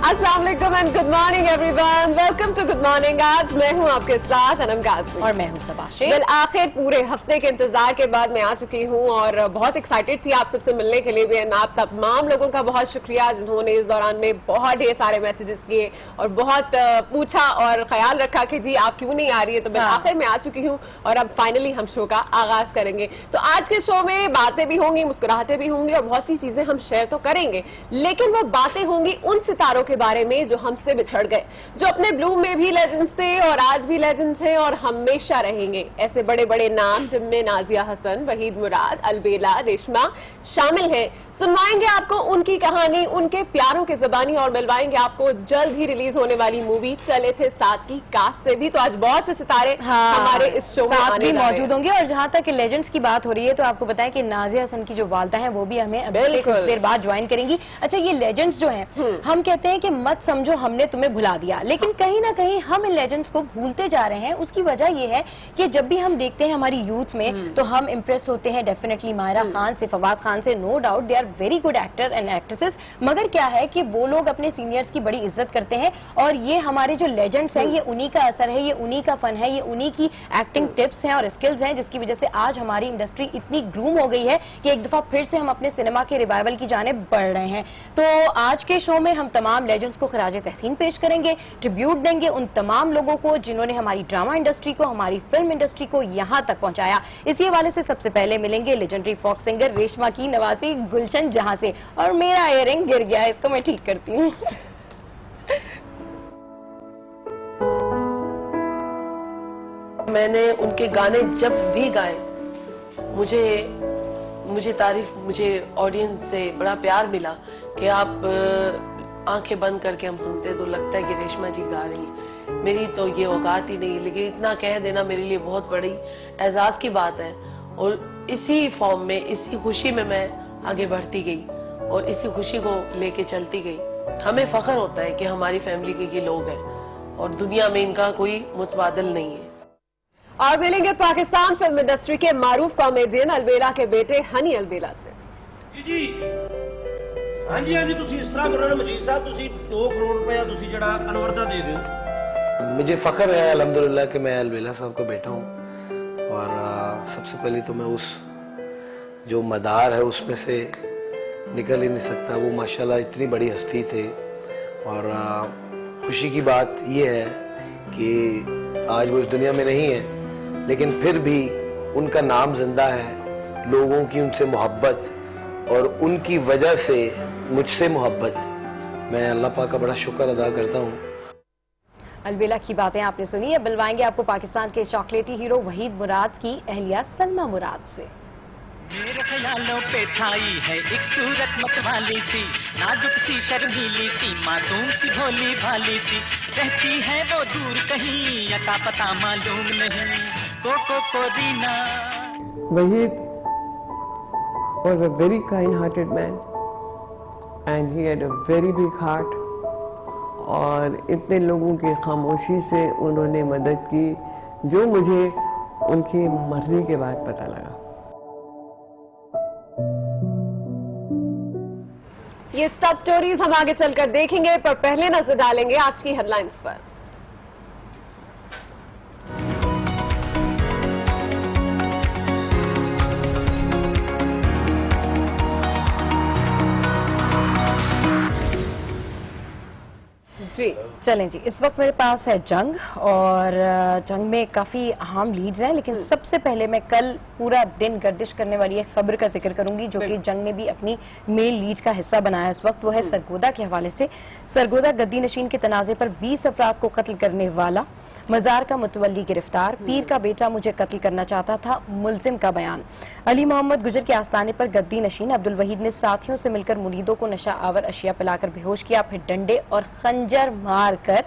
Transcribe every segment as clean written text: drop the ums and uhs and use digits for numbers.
अस्सलाम वालेकुम and good morning everyone, welcome to good morning. आज मैं हूं आपके साथ अनम गाज़ी और मैं हूं सबा शेख। बिल आखिर पूरे हफ्ते के इंतजार के बाद मैं आ चुकी हूं और बहुत एक्साइटेड थी आप सबसे मिलने के लिए भी। आप तमाम लोगों का बहुत शुक्रिया जिन्होंने इस दौरान में बहुत ढेर सारे मैसेजेस किए और बहुत पूछा और ख्याल रखा कि जी आप क्यों नहीं आ रही है। तो बिल आखिर मैं आ चुकी हूँ और अब फाइनली हम शो का आगाज करेंगे। तो आज के शो में बातें भी होंगी, मुस्कुराहटें भी होंगी और बहुत सी चीजें हम शेयर तो करेंगे, लेकिन वो बातें होंगी उन सितारों के बारे में जो हमसे बिछड़ गए, जो अपने ब्लूम में भी लेजेंड्स थे और आज भी लेजेंड्स हैं और हमेशा रहेंगे। ऐसे बड़े बड़े नाम जिनमें नाजिया हसन, वहीद मुराद, अलबेला, रेशमा शामिल हैं। सुनवाएंगे आपको उनकी कहानी, उनके प्यारों की ज़बानी और मिलवाएंगे आपको जल्द ही रिलीज होने वाली मूवी चले थे साथ की कास्ट से भी। तो आज बहुत से सितारे हमारे इस शो में साथ भी मौजूद होंगे। और जहां तक लेजेंड्स की बात हो रही है तो आपको बताएं कि नाजिया हसन की जो वालदा हैं वो भी हमें अभी से कुछ देर बाद ज्वाइन करेंगी। अच्छा, ये लेजेंड्स जो हैं हम कहते हैं कि मत समझो हमने तुम्हें भुला दिया, लेकिन कहीं ना कहीं हम इन लेजेंड्स को भूलते जा रहे हैं। उसकी वजह ये है कि जब भी हम देखते हैं हमारी यूथ में तो हम इम्प्रेस होते हैं डेफिनेटली माहिरा खान से, फवाद खान से। No doubt they are very good actor and actresses, मगर क्या है कि वो लोग अपने सीनियर्स की बड़ी इज्जत करते हैं और ये हमारे जो लेजेंड्स हैं ये उन्हीं का असर है, ये उन्हीं का फन है, ये उन्हीं की एक्टिंग टिप्स हैं और स्किल्स हैं, जिसकी वजह से आज हमारी इंडस्ट्री इतनी ग्रूम हो गई है कि एक दफा फिर से हम अपने सिनेमा के रिवाइवल की जानिब बढ़ रहे हैं। तो आज के शो में हम तमाम लेजेंड्स को खराज तहसीन पेश करेंगे, ट्रिब्यूट देंगे उन तमाम लोगों को जिन्होंने हमारी ड्रामा इंडस्ट्री को, हमारी फिल्म इंडस्ट्री को यहाँ तक पहुंचाया। इसी हवाले से सबसे पहले मिलेंगे लेजेंडरी फोक सिंगर रेशमा की नवासी गुलशन जहां से। और मेरा इयरिंग गिर गया है, इसको मैं ठीक करती हूँ। मैंने उनके गाने जब भी गाए मुझे तारीफ, मुझे ऑडियंस से बड़ा प्यार मिला कि आप आंखें बंद करके हम सुनते तो लगता है कि रेशमा जी गा रही हैं। मेरी तो ये औकात ही नहीं, लेकिन इतना कह देना मेरे लिए बहुत बड़ी एजाज की बात है। और इसी फॉर्म में, इसी खुशी में मैं आगे बढ़ती गई और इसी खुशी को लेके चलती गई। हमें फख्र होता है कि हमारी फैमिली के ये लोग हैं और दुनिया में इनका कोई मुतबादल नहीं है। और मिलेंगे पाकिस्तान फिल्म इंडस्ट्री के मारूफ कॉमेडियन अलबेला के बेटे हनी अलबेला से। जी हाँ जी तुसी इस तरह करो ना मजीद साहब, तुसी 2 करोड़ रुपया तुसी जड़ा अनवर दा दे दो। मुझे फख्र है अल्हम्दुलिल्लाह कि मैं अलबेला साहब का बेटा हूँ। और सबसे पहले तो मैं उस जो मदार है उसमें से निकल ही नहीं सकता। वो माशाल्लाह इतनी बड़ी हस्ती थे और खुशी की बात ये है कि आज वो इस दुनिया में नहीं है, लेकिन फिर भी उनका नाम जिंदा है, लोगों की उनसे मोहब्बत और उनकी वजह से मुझसे मोहब्बत। मैं अल्लाह पाक का बड़ा शुक्र अदा करता हूँ। अलबेला की बातें आपने सुनी है। बुलवाएंगे आपको पाकिस्तान के चॉकलेटी हीरो वहीद मुराद की अहलिया सलमा मुराद से। मेरे ख्यालों पे छाई है एक सूरत मतवाली सी, नाजुक सी शर्मीली सी, मासूम सी भोली भाली सी, रहती है वो दूर कहीं, अता पता मालूम नहीं, को दीना। Wahid was a very kind-hearted man and he had a very big heart. और इतने लोगों की खामोशी से उन्होंने मदद की जो मुझे उनके मरने के बाद पता लगा। ये सब स्टोरीज हम आगे चलकर देखेंगे, पर पहले नजर डालेंगे आज की हेडलाइंस पर। जी चलें जी, इस वक्त मेरे पास है जंग और जंग में काफ़ी अहम लीड्स हैं, लेकिन सबसे पहले मैं कल पूरा दिन गर्दिश करने वाली एक खबर का जिक्र करूंगी जो कि जंग ने भी अपनी मेन लीड का हिस्सा बनाया है इस वक्त। वो है सरगोदा के हवाले से। सरगोदा गद्दी नशीन के तनाज़े पर 20 अफराद को कत्ल करने वाला, मज़ार का मुतवल्ली गिरफ्तार, पीर का बेटा मुझे कत्ल करना चाहता था, मुलजिम का बयान। अली मोहम्मद गुजर के आस्थाने पर गद्दी नशीन अब्दुल वहीद ने साथियों से मिलकर मुरीदों को नशा आवर अशिया पिलाकर बेहोश किया, फिर डंडे और खंजर मार कर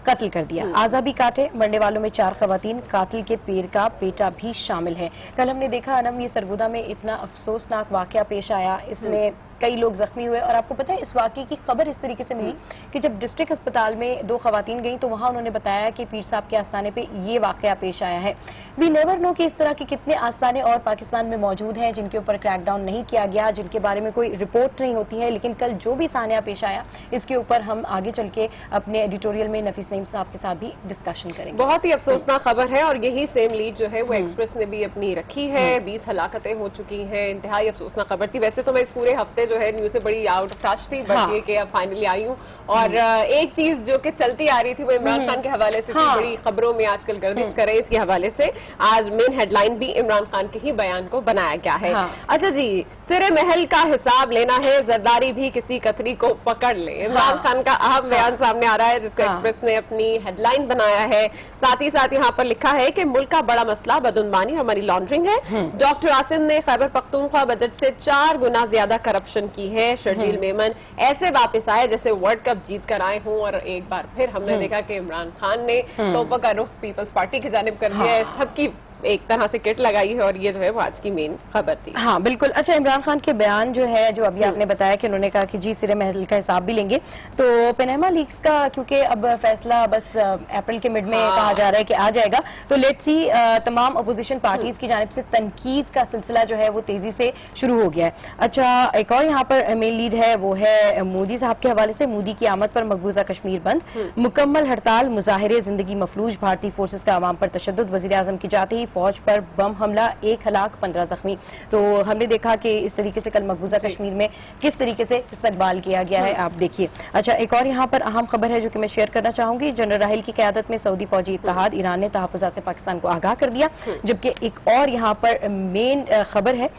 कत्ल कर दिया। आज़ा भी काटे। मरने वालों में 4 खवातीन, कातिल के पीर का बेटा भी शामिल है। कल हमने देखा अनम, ये सरगोदा में इतना अफसोसनाक वाकया पेश आया, इसमें कई लोग जख्मी हुए। और आपको पता है इस वाकये की खबर इस तरीके से मिली कि जब डिस्ट्रिक्ट अस्पताल में 2 खवातीन गई तो वहां उन्होंने बताया कि पीर साहब के आस्थाने पे ये वाकया पेश आया है। वी नेवर नो कि इस तरह के कितने आस्थाने और पाकिस्तान में मौजूद हैं जिनके ऊपर क्रैकडाउन नहीं किया गया, जिनके बारे में कोई रिपोर्ट नहीं होती है। लेकिन कल जो भी सानिया पेश आया इसके ऊपर हम आगे चल के अपने एडिटोरियल में नफीस नईम साहब के साथ भी डिस्कशन करेंगे। बहुत ही अफसोसनाक खबर है और यही सेम लीड जो है वो एक्सप्रेस ने भी अपनी रखी है। 20 हलाकतें हो चुकी हैं, इंतहाई अफसोसनाक खबर थी। वैसे तो मैं इस पूरे हफ्ते जो है न्यूज से बड़ी आउट ऑफ टच थी, बट ये कि अब फाइनली आई हूँ। और एक चीज जो कि चलती आ रही थी वो इमरान खान के हवाले से थी। बड़ी खबरों में आजकल गर्दिश कर रहे हैं इसके हवाले से। आज मेन हेडलाइन भी इमरान खान के ही बयान को बनाया गया है। अच्छा जी, सिरे महल का हिसाब लेना है, जरदारी भी किसी कतरी को पकड़ ले। इमरान खान का अहम बयान सामने आ रहा है जिसको एक्सप्रेस ने अपनी हेडलाइन बनाया है। साथ ही साथ यहाँ पर लिखा है कि मुल्क का बड़ा मसला बदउनवानी और मनी लॉन्ड्रिंग है। डॉक्टर आसिम ने खैबर पख्तूनख्वा बजट से 4 गुना ज्यादा करप्शन की है। शर्जील मेमन ऐसे वापस आए जैसे वर्ल्ड कप जीत कर आए हों। और एक बार फिर हमने देखा कि इमरान खान ने तोपा का रुख पीपल्स पार्टी की जानिब कर दिया है। सबकी एक तरह से किट लगाई है और ये जो है वो आज की मेन खबर थी। हाँ बिल्कुल। अच्छा, इमरान खान के बयान जो है जो अभी आपने बताया कि उन्होंने कहा कि जी सिरे महल का हिसाब भी लेंगे, तो पनामा लीक्स का क्योंकि अब फैसला बस अप्रैल के मिड में कहा जा रहा है कि आ जाएगा, तो लेट्स सी तमाम अपोजिशन पार्टीज की जानिब से तनकीद का सिलसिला जो है वो तेजी से शुरू हो गया है। अच्छा, एक और यहाँ पर मेन लीड है वो है मोदी साहब के हवाले से। मोदी की आमद पर मकबूजा कश्मीर बंद, मुकम्मल हड़ताल, मुजाहिरे, जिंदगी मफलूज, भारतीय फोर्सेस का अवाम पर तशद्दुद, वजीर आजम की जाते ही फौज पर बम हमला, 1 हलाक 15 जख्मी। तो हमने देखा कि इस तरीके से कल मकबूजा कश्मीर में किस तरीके से इस्तकबाल किया गया है, आप देखिए। अच्छा, एक और यहाँ पर अहम खबर है जो कि मैं शेयर करना चाहूंगी। जनरल राहिल की क़यादत में सऊदी फौजी इत्तेहाद, ईरान ने तहफ़्फ़ुज़ात से पाकिस्तान को आगाह कर दिया। जबकि एक और यहाँ पर मेन खबर है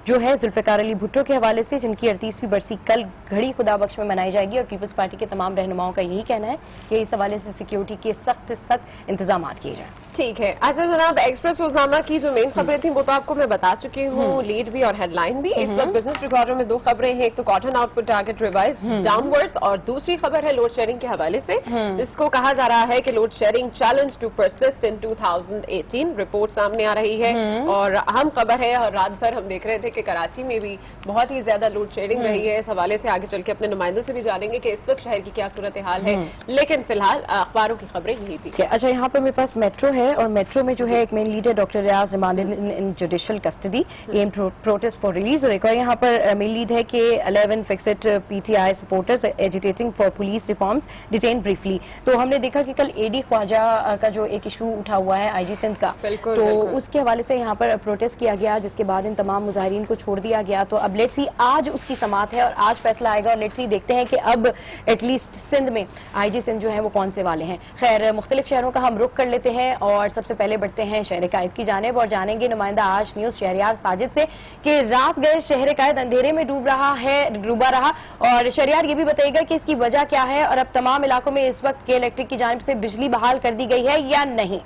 जो है जुल्फ़िकार अली भुट्टो के हवाले से, जिनकी 38वीं बरसी कल घड़ी खुदा बख्श में मनाई जाएगी। और पीपल्स पार्टी के तमाम रहनुमाओं का यही कहना है कि इस हवाले से सिक्योरिटी के सख्त इंतजाम किए जाए। ठीक है। अच्छा जनाब, एक्सप्रेस रोजनामा की जो मेन खबरें थी वो तो आपको मैं बता चुकी हूँ, लीड भी और हेडलाइन भी। इस वक्त बिजनेस रिकॉर्डर में 2 खबरें हैं, एक तो cotton output target revise downwards और दूसरी खबर है लोड शेयरिंग के हवाले से। इसको कहा जा रहा है कि load sharing challenge to persist in 2018, report सामने आ रही है और अहम खबर है। और रात भर हम देख रहे थे कि कराची में भी बहुत ही ज्यादा लोड शेयरिंग रही है। इस हवाले से आगे चल के अपने नुमाइंदों से भी जानेंगे कि इस वक्त शहर की क्या सूरत हाल है, लेकिन फिलहाल अखबारों की खबरें यही थी। अच्छा, यहाँ पर मेरे पास मेट्रो है और मेट्रो में जो है एक मेन लीड है doctor Riaz remanded in judicial custody, एम प्रोटेस्ट फॉर रिलीज। और एक और यहाँ पर मेन लीड है कि 11 fixed PTI supporters agitating for police reforms detain briefly. तो हमने देखा कि कल एडी ख्वाजा का जो एक इशू उठा हुआ है आईजी सिंध का, तो उसके हवाले से यहाँ पर प्रोटेस्ट किया गया, जिसके बाद इन तमाम मुजाहिरीन को छोड़ दिया गया। तो अब लेट्स सी आज उसकी समाअत है और आज फैसला आएगा। और लेट्स सी देखते हैं कि अब एटलीस्ट सिंध में आईजी सिंध जो है वो कौन से वाले हैं। खैर, मुख्तलिफ शहरों का हम रुख कर लेते हैं और सबसे पहले बढ़ते हैं शहर कायद की जानिब और जानेंगे नुमाइंदा आज न्यूज शहरियार साजिद से कि रात गए शहर कायद अंधेरे में डूबा रहा। और शहरियार ये भी बताएगा कि इसकी वजह क्या है और अब तमाम इलाकों में इस वक्त के इलेक्ट्रिक की जानिब से बिजली बहाल कर दी गई है या नहीं।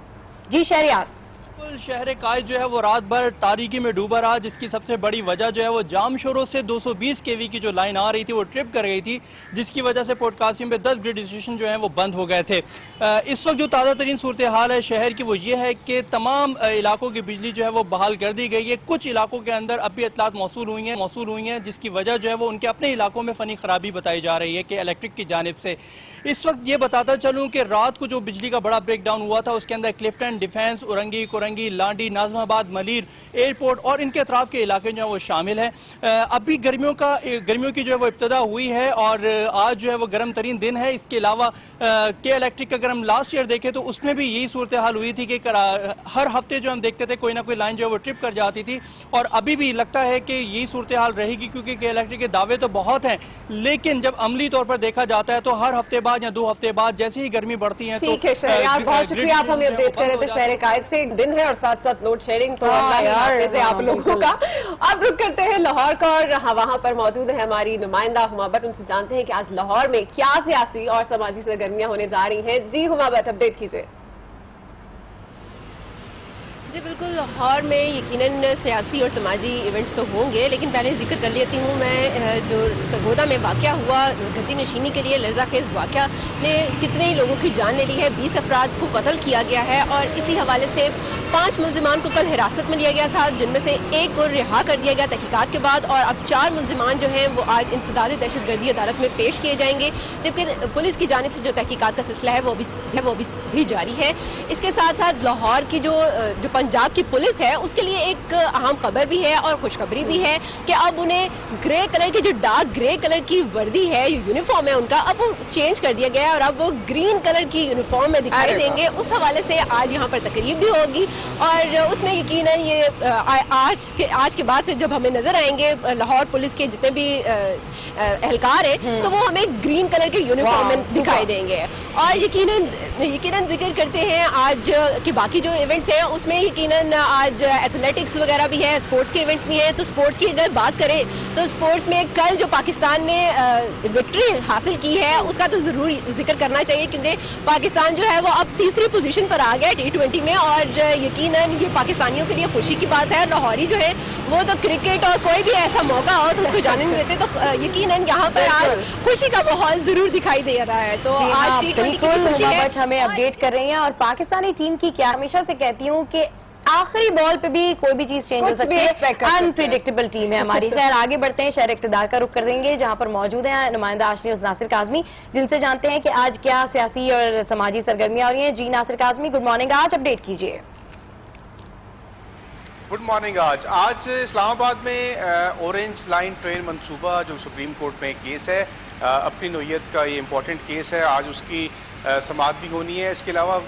जी शहरियार। शहर कायद जो है वो रात भर तारीकी में डूबा रहा, जिसकी सबसे बड़ी वजह जो है वो जाम शोरों से 220 केवी की जो लाइन आ रही थी वो ट्रिप कर गई थी, जिसकी वजह से पोर्ट कासिम में 10 ग्रिड स्टेशन जो है वो बंद हो गए थे। इस वक्त जो ताज़ा तरीन सूरत हाल है शहर की वो ये है कि तमाम इलाकों की बिजली जो है वो बहाल कर दी गई है। कुछ इलाकों के अंदर अभी इतलात मौसूल हुई हैं जिसकी वजह जो है वो उनके अपने इलाकों में फ़नी खराबी बताई जा रही है कि इलेक्ट्रिक की जानिब से। इस वक्त ये बताता चलूँ कि रात को जो बिजली का बड़ा ब्रेक डाउन हुआ था उसके अंदर क्लिफ्टन, डिफेंस, उरंगी, कुरंगी, लांडी, नाजमाबाद, मलीर, एयरपोर्ट और इनके अतराफ के इलाके जो है वो शामिल हैं। अभी गर्मियों की जो है वो इब्तदा हुई है और आज जो है वो गर्म तरीन दिन है। इसके अलावा के इलेक्ट्रिक का अगर हम लास्ट ईयर देखें तो उसमें भी यही सूरत हाल हुई थी कि हर हफ्ते जो हम देखते थे कोई ना कोई लाइन जो है वो ट्रिप कर जाती थी और अभी भी लगता है कि यही सूरत हाल रहेगी, क्योंकि के इलेक्ट्रिक के दावे तो बहुत हैं लेकिन जब अमली तौर पर देखा जाता है तो हर हफ्ते बाद या 2 हफ्ते बाद जैसे ही गर्मी बढ़ती है। ठीक है शहरियार, बहुत शुक्रिया, आप हमें अपडेट कर रहे थे। शहर कायद से एक दिन है और साथ साथ लोड शेयरिंग तो से आप लोगों का। अब रुक करते हैं लाहौर का और वहां पर मौजूद है हमारी नुमाइंदा हुमा भट्ट। उनसे जानते हैं कि आज लाहौर में क्या सियासी और समाजी सरगर्मियां होने जा रही हैं। जी हुमा भट्ट, अपडेट कीजिए। जी बिल्कुल, लाहौर में यकीनन सियासी और समाजी इवेंट्स तो होंगे, लेकिन पहले जिक्र कर लेती हूँ मैं जो सरगोदा में वाक़या हुआ, गद्दी नशीनी के लिए लर्ज़ाखेज़ वाक़या ने कितने ही लोगों की जान ले ली है। 20 अफराद को कत्ल किया गया है और इसी हवाले से 5 मुल्ज़िमान को कल हिरासत में लिया गया था, जिनमें से एक को रिहा कर दिया गया तहकीकात के बाद, और अब 4 मुल्ज़िमान जो हैं वो आज इंसदादी दहशतगर्दी अदालत में पेश किए जाएंगे, जबकि पुलिस की जानिब से जो तहकीकात का सिलसिला है वो भी जारी है। इसके साथ साथ लाहौर की जो पंजाब की पुलिस है उसके लिए एक अहम खबर भी है और खुशखबरी भी है कि अब उन्हें ग्रे कलर की जो डार्क ग्रे कलर की वर्दी है, यूनिफॉर्म है उनका, अब वो चेंज कर दिया गया है और अब वो ग्रीन कलर की यूनिफॉर्म में दिखाई देंगे। उस हवाले से आज यहाँ पर तकरीब भी होगी और उसमें यकीनन ये आज के बाद से जब हमें नजर आएंगे लाहौर पुलिस के जितने भी एहलकार हैं तो वो हमें ग्रीन कलर के यूनिफॉर्म में दिखाई देंगे। और यकीनन जिक्र करते हैं आज के बाकी जो इवेंट्स हैं उसमें यकीनन आज एथलेटिक्स वगैरह भी है, स्पोर्ट्स के इवेंट्स भी हैं। तो स्पोर्ट्स की अगर बात करें तो स्पोर्ट्स में कल जो पाकिस्तान ने विक्ट्री हासिल की है उसका तो ज़रूर जिक्र करना चाहिए, क्योंकि पाकिस्तान जो है वो अब तीसरी पोजीशन पर आ गया T20 में और यकीनन ये पाकिस्तानियों के लिए खुशी की बात है। लाहौरी जो है वो तो क्रिकेट और कोई भी ऐसा मौका हो तो उसको जाने नहीं देते, तो यकीनन यहाँ पर आज खुशी का माहौल जरूर दिखाई दे रहा है। तो आज T20 की खुशी है। हमें अपडेट कर रही हैं और पाकिस्तानी टीम की क्या, हमेशा से कहती हूँ कि आखिरी बॉल पे भी कोई भी चीज चेंज हो सकती है, अनप्रिडिक्टेबल टीम है हमारी। खैर आगे बढ़ते हैं, शहर इक़्तिदार का रुख कर देंगे जहां पर मौजूद हैं नुमाइंदा आज न्यूज़ नासिर काज़मी, जिनसे जानते हैं कि आज क्या सियासी और समाजी सरगर्मियां हो रही हैं। जी नासिर काज़मी, गुड मॉर्निंग, आज अपडेट कीजिए। Good morning. आज इस्लामाबाद में ऑरेंज लाइन ट्रेन मंसूबा जो सुप्रीम कोर्ट में केस है, अपनी नोयत का ये इम्पोर्टेंट केस है, आज उसकी समाअत भी होनी है। इसके अलावा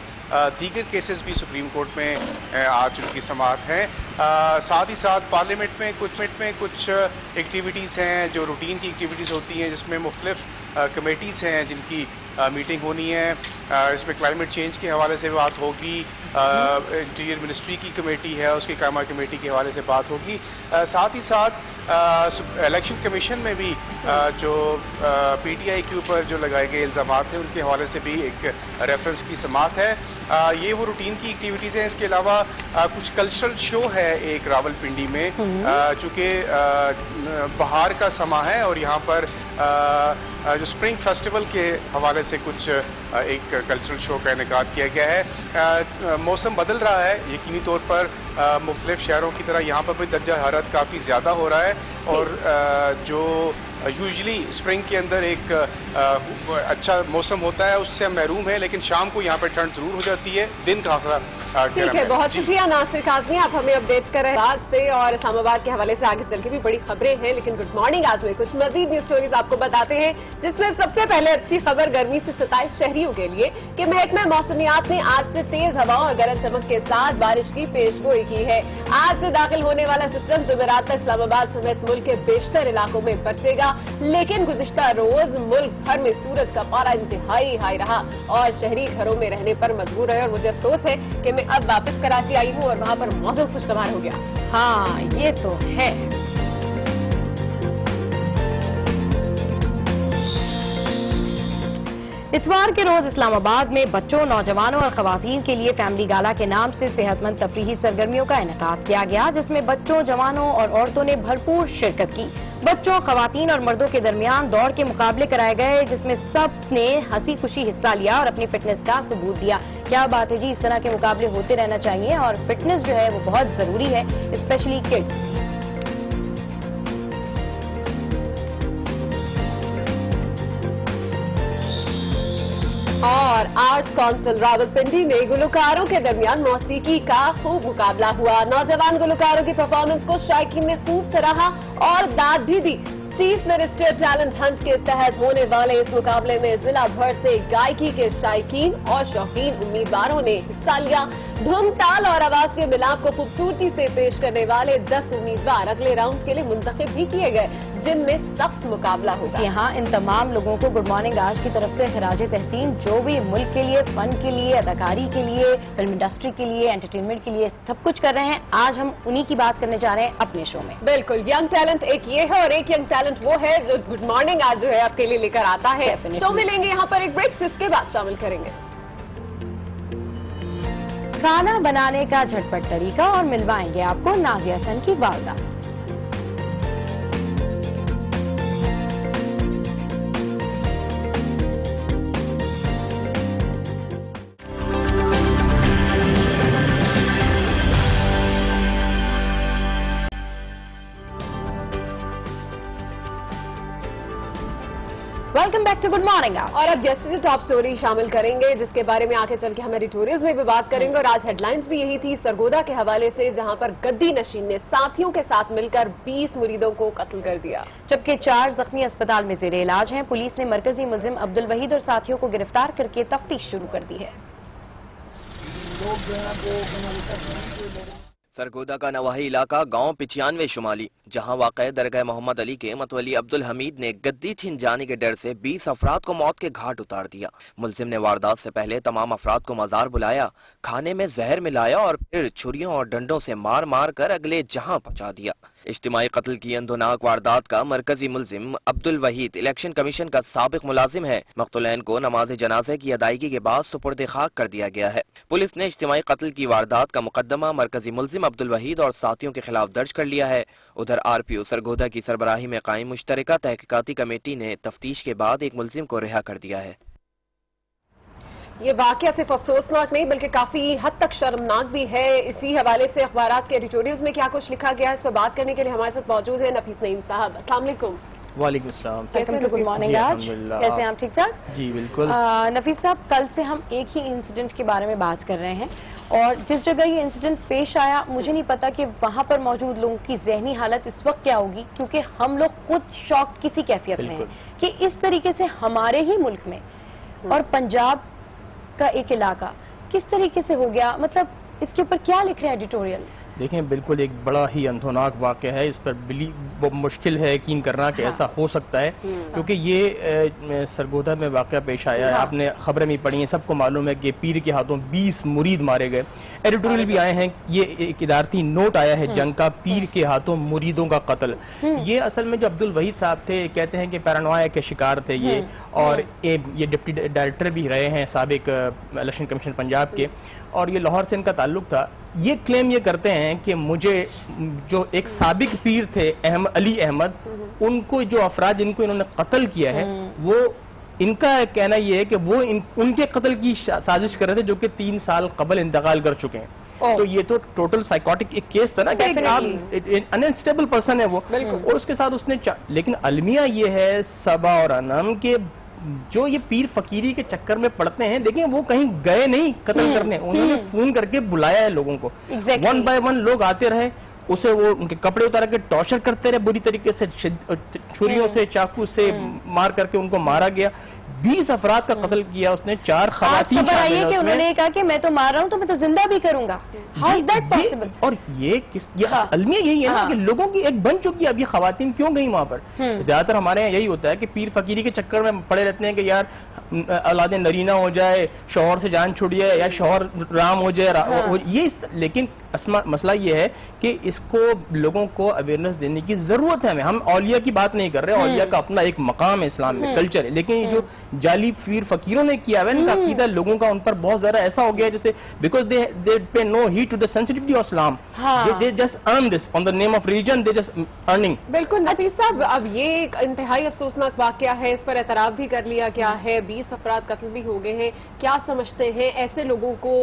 दीगर केसेस भी सुप्रीम कोर्ट में आज उनकी समाअत हैं। साथ ही साथ पार्लियामेंट में कुछ एक्टिविटीज़ हैं जो रूटीन की एक्टिविटीज़ होती हैं, जिसमें मुख्तलिफ कमेटीज़ हैं जिनकी मीटिंग होनी है। इसमें क्लाइमेट चेंज के हवाले से बात होगी, इंटीरियर मिनिस्ट्री की कमेटी है उसकी कायमा कमेटी के हवाले से बात होगी। साथ ही साथ इलेक्शन कमीशन में भी जो PTI के ऊपर जो लगाए गए इल्ज़ामात हैं उनके हवाले से भी एक रेफरेंस की समाअत है। ये वो रूटीन की एक्टिविटीज़ हैं। इसके अलावा कुछ कल्चरल शो है एक रावलपिंडी में, चूँकि बहार का समा है और यहाँ पर जो स्प्रिंग फेस्टिवल के हवाले से कुछ एक कल्चरल शो का इनेकाद किया गया है। मौसम बदल रहा है, यकीनी तौर पर मुख्तलिफ शहरों की तरह यहाँ पर भी दर्जा हरारत काफ़ी ज़्यादा हो रहा है और जो यूजली स्प्रिंग के अंदर एक अच्छा मौसम होता है उससे हम महरूम है, लेकिन शाम को यहाँ पर ठंड ज़रूर हो जाती है, दिन का ठीक है। बहुत शुक्रिया नासिर काज़मी, आप हमें अपडेट कर रहे हैं बाद से और इस्लामाबाद के हवाले से आगे चल के भी बड़ी खबरें हैं। लेकिन गुड मॉर्निंग आज में कुछ मजीद न्यूज स्टोरीज आपको बताते हैं, जिसमें सबसे पहले अच्छी खबर गर्मी से सताए शहरियों के लिए कि महकमा मौसमियात ने आज से तेज हवाओं और गरज चमक के साथ बारिश की पेशगोई की है। आज से दाखिल होने वाला सिस्टम जुमेरात तक इस्लामाबाद समेत मुल्क के बेशतर इलाकों में बरसेगा, लेकिन गुज़िश्ता रोज मुल्क भर में सूरज का पारा इंतहाई हाई रहा और शहरी घरों में रहने पर मजबूर रहे। और मुझे अफसोस है कि मैं अब वापस कराची आई हूँ और वहाँ पर मौसम खुशगवार हो गया। हाँ ये तो है। इतवार के रोज इस्लामाबाद में बच्चों, नौजवानों और खवातीन के लिए फैमिली गाला के नाम से सेहतमंद तफरीही सरगर्मियों का इनेकाद किया गया, जिसमें बच्चों, जवानों और औरतों ने भरपूर शिरकत की। बच्चों, खवातीन और मर्दों के दरमियान दौड़ के मुकाबले कराए गए, जिसमें सब ने हंसी खुशी हिस्सा लिया और अपनी फिटनेस का सबूत दिया। क्या बात है जी, इस तरह के मुकाबले होते रहना चाहिए और फिटनेस जो है वो बहुत जरूरी है, स्पेशली किड्स। और आर्ट्स काउंसिल रावलपिंडी में गुलकारों के दरमियान मौसीकी का खूब मुकाबला हुआ। नौजवान गुलकारों की परफॉर्मेंस को शायकीन ने खूब सराहा और दाद भी दी। चीफ मिनिस्टर टैलेंट हंट के तहत होने वाले इस मुकाबले में जिला भर से गायकी के शायकीन और शौकीन उम्मीदवारों ने हिस्सा लिया। धुन, ताल और आवाज के मिलाप को खूबसूरती से पेश करने वाले 10 उम्मीदवार अगले राउंड के लिए मुंतखब भी किए गए, जिनमें सख्त मुकाबला होगा। यहाँ इन तमाम लोगों को गुड मॉर्निंग आज की तरफ से खिराजे तहसीन, जो भी मुल्क के लिए, फन के लिए, अदाकारी के लिए, फिल्म इंडस्ट्री के लिए, एंटरटेनमेंट के लिए सब कुछ कर रहे हैं। आज हम उन्हीं की बात करने जा रहे हैं अपने शो में। बिल्कुल, यंग टैलेंट एक ये है और एक यंग टैलेंट वो है जो गुड मॉर्निंग आज जो है आपके लिए लेकर आता है। तो मिलेंगे यहाँ पर एक ब्रेक, जिसके बाद शामिल करेंगे खाना बनाने का झटपट तरीका और मिलवाएंगे आपको नाज़िया हसन की वालदा से। Welcome back to good morning. और अब यस्टरडे टॉप स्टोरी शामिल करेंगे, जिसके बारे में आगे चल के हम एडिटोरियल्स में भी बात करेंगे। और आज हेडलाइंस भी यही थी सरगोदा के हवाले से, जहां पर गद्दी नशीन ने साथियों के साथ मिलकर 20 मुरीदों को कत्ल कर दिया, जबकि 4 जख्मी अस्पताल में जेरे इलाज हैं। पुलिस ने मरकजी मुलजिम अब्दुल वहीद और साथियों को गिरफ्तार करके तफ्तीश शुरू कर दी है। सरगोदा का नवाही इलाका गांव 95 शुमाली, जहां वाक़ दरगाह मोहम्मद अली के मतवली अब्दुल हमीद ने गद्दी छिन जाने के डर से 20 अफराद को मौत के घाट उतार दिया। मुलजिम ने वारदात से पहले तमाम अफराद को मजार बुलाया, खाने में जहर मिलाया और फिर छुरियों और डंडों से मार मार कर अगले जहां पहुंचा दिया। इज्तिमाई कत्ल की अंधोनाक वारदात का मरकजी मुलजिम अब्दुल वहीद इलेक्शन कमीशन का साबिक मुलाजिम है। मकतूलैन को नमाज जनाजे की अदायगी के बाद सुपुर्द खाक कर दिया गया है। पुलिस ने इज्तिमाई कत्ल की वारदात का मुकदमा मरकजी मुलजिम अब्दुल वहीद और साथियों के खिलाफ दर्ज कर लिया है। उधर RPO सरगोदा की सरबराही में कायम मुश्तरका तहकीकाती कमेटी ने तफ्तीश के बाद एक मुलजिम को रिहा कर दिया है। ये वाकया सिर्फ अफसोसनाक नहीं बल्कि काफी हद तक शर्मनाक भी है। इसी हवाले से अखबारात के एडिटोरियल्स में क्या कुछ लिखा गया है, इस पर बात करने के लिए हमारे साथ मौजूद है नफीस नईम साहब। अस्सलाम वालेकुम। वालेकुम अस्सलाम। Welcome to good morning. आज कैसे हैं आप? ठीक ठाक जी बिल्कुल। नफीस साहब, कल से हम एक ही इंसिडेंट के बारे में बात कर रहे हैं और जिस जगह ये इंसिडेंट पेश आया, मुझे नहीं पता कि वहाँ पर मौजूद लोगों की जहनी हालत इस वक्त क्या होगी, क्योंकि हम लोग खुद शॉक किसी कैफियत में हैं कि इस तरीके से हमारे ही मुल्क में और पंजाब का एक इलाका किस तरीके से हो गया। मतलब इसके ऊपर क्या लिख रहे हैं एडिटोरियल? देखें, बिल्कुल एक बड़ा ही अंधोनाक वाक़या है। इस पर बिलीव मुश्किल है यकीन करना कि ऐसा हो सकता है, क्योंकि ये सरगोदा में वाक़या पेश आया है। आपने खबरें भी पढ़ी हैं, सबको मालूम है कि पीर के हाथों 20 मुरीद मारे गए। एडिटोरियल भी आए हैं, ये एक इदारती नोट आया है जंग का, पीर के हाथों मुरीदों का कत्ल। ये असल में जो अब्दुल वहीद साहब थे, कहते हैं कि पैरानोया के शिकार थे ये, और ये डिप्टी डायरेक्टर भी रहे हैं साबिक इलेक्शन कमीशन पंजाब के, और ये लाहौर से इनका ताल्लुक था। ये क्लेम ये करते हैं कि मुझे जो एक साबिक पीर थे अली अहमद, उनको जो अफराद जिनको इन्होंने कत्ल किया है, वो इनका कहना ये है कि वो उनके कत्ल की साजिश कर रहे थे, जो कि 3 साल कबल इंतकाल कर चुके हैं। तो ये तो टोटल साइकोटिक एक केस था ना, कि आप अनस्टेबल पर्सन है वो, और उसके साथ उसने लेकिन अलमिया ये है सबा और अनम के जो ये पीर फकीरी के चक्कर में पड़ते हैं, देखिए वो कहीं गए नहीं कत्ल करने, उन्होंने फोन करके बुलाया है लोगों को। वन बाय वन लोग आते रहे, उसे वो उनके कपड़े उतार के टॉर्चर करते रहे बुरी तरीके से, छुरियों से चाकू से मार करके उनको मारा गया। 20 अफराद का कत्ल किया उसने, 4 खवातीन शामिल हैं उसमें। उन्होंने कहा कि मैं तो मार रहा हूं तो मैं तो जिंदा भी करूंगा। How is that possible? और ये अलमिया यही है ना कि लोगों की एक बन चुकी है। अब ये खवातीन क्यों गई वहां पर? ज्यादातर हमारे यहाँ यही होता है कि पीर फकीरी के चक्कर में पड़े रहते हैं कि यार औलादे नरीना हो जाए, शौहर से जान छुड़ जाए, या शौहर राम हो जाए। ये लेकिन मसला ये है कि इसको लोगों को अवेयरनेस देने की जरूरत है। हम औलिया की बात नहीं कर रहे, औलिया का अपना एक मकाम है इस्लाम में, कल्चर है, लेकिन ये जो जाली पीर फकीरों ने किया है इनका अकीदा लोगों का उन पर बहुत ज्यादा ऐसा हो गया जैसे because they pay no heed to the sensitivity of Islam, they just earn this on the name of religion, they just earning. बिल्कुल नफीस साहब, अब ये एक इंतहाई अफसोसनाक वाकया है, इस पर एतराफ भी कर लिया गया है, 20 अफराद कत्ल भी हो गए हैं। क्या समझते हैं ऐसे लोगों को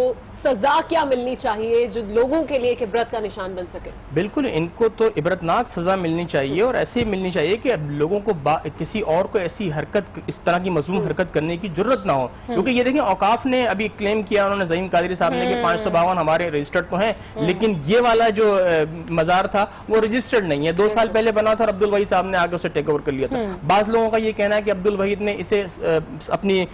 सजा क्या मिलनी चाहिए जो लोगों के लिए एक इबरत का निशान बन सके? बिल्कुल, इनको तो इबरतनाक सजा मिलनी चाहिए, और ऐसे मिलनी चाहिए कि लोगों को किसी और को ऐसी हरकत, इस तरह की मजलूम हरकत करने की जरूरत ना हो। क्योंकि ये देखें, औकाफ ने अभी क्लेम किया उन्होंने, ज़हीम कादरी साहब ने, कि 552 हमारे रजिस्टर्ड तो हैं, लेकिन ये वाला जो मजार था वो रजिस्टर्ड नहीं है, 2 साल पहले बना था और अब्दुल वहीद साहब ने आगे उसे टेक ओवर कर लिया था। बाज लोगों का ये कहना है कि अब्दुल वहीद ने इसे अपनी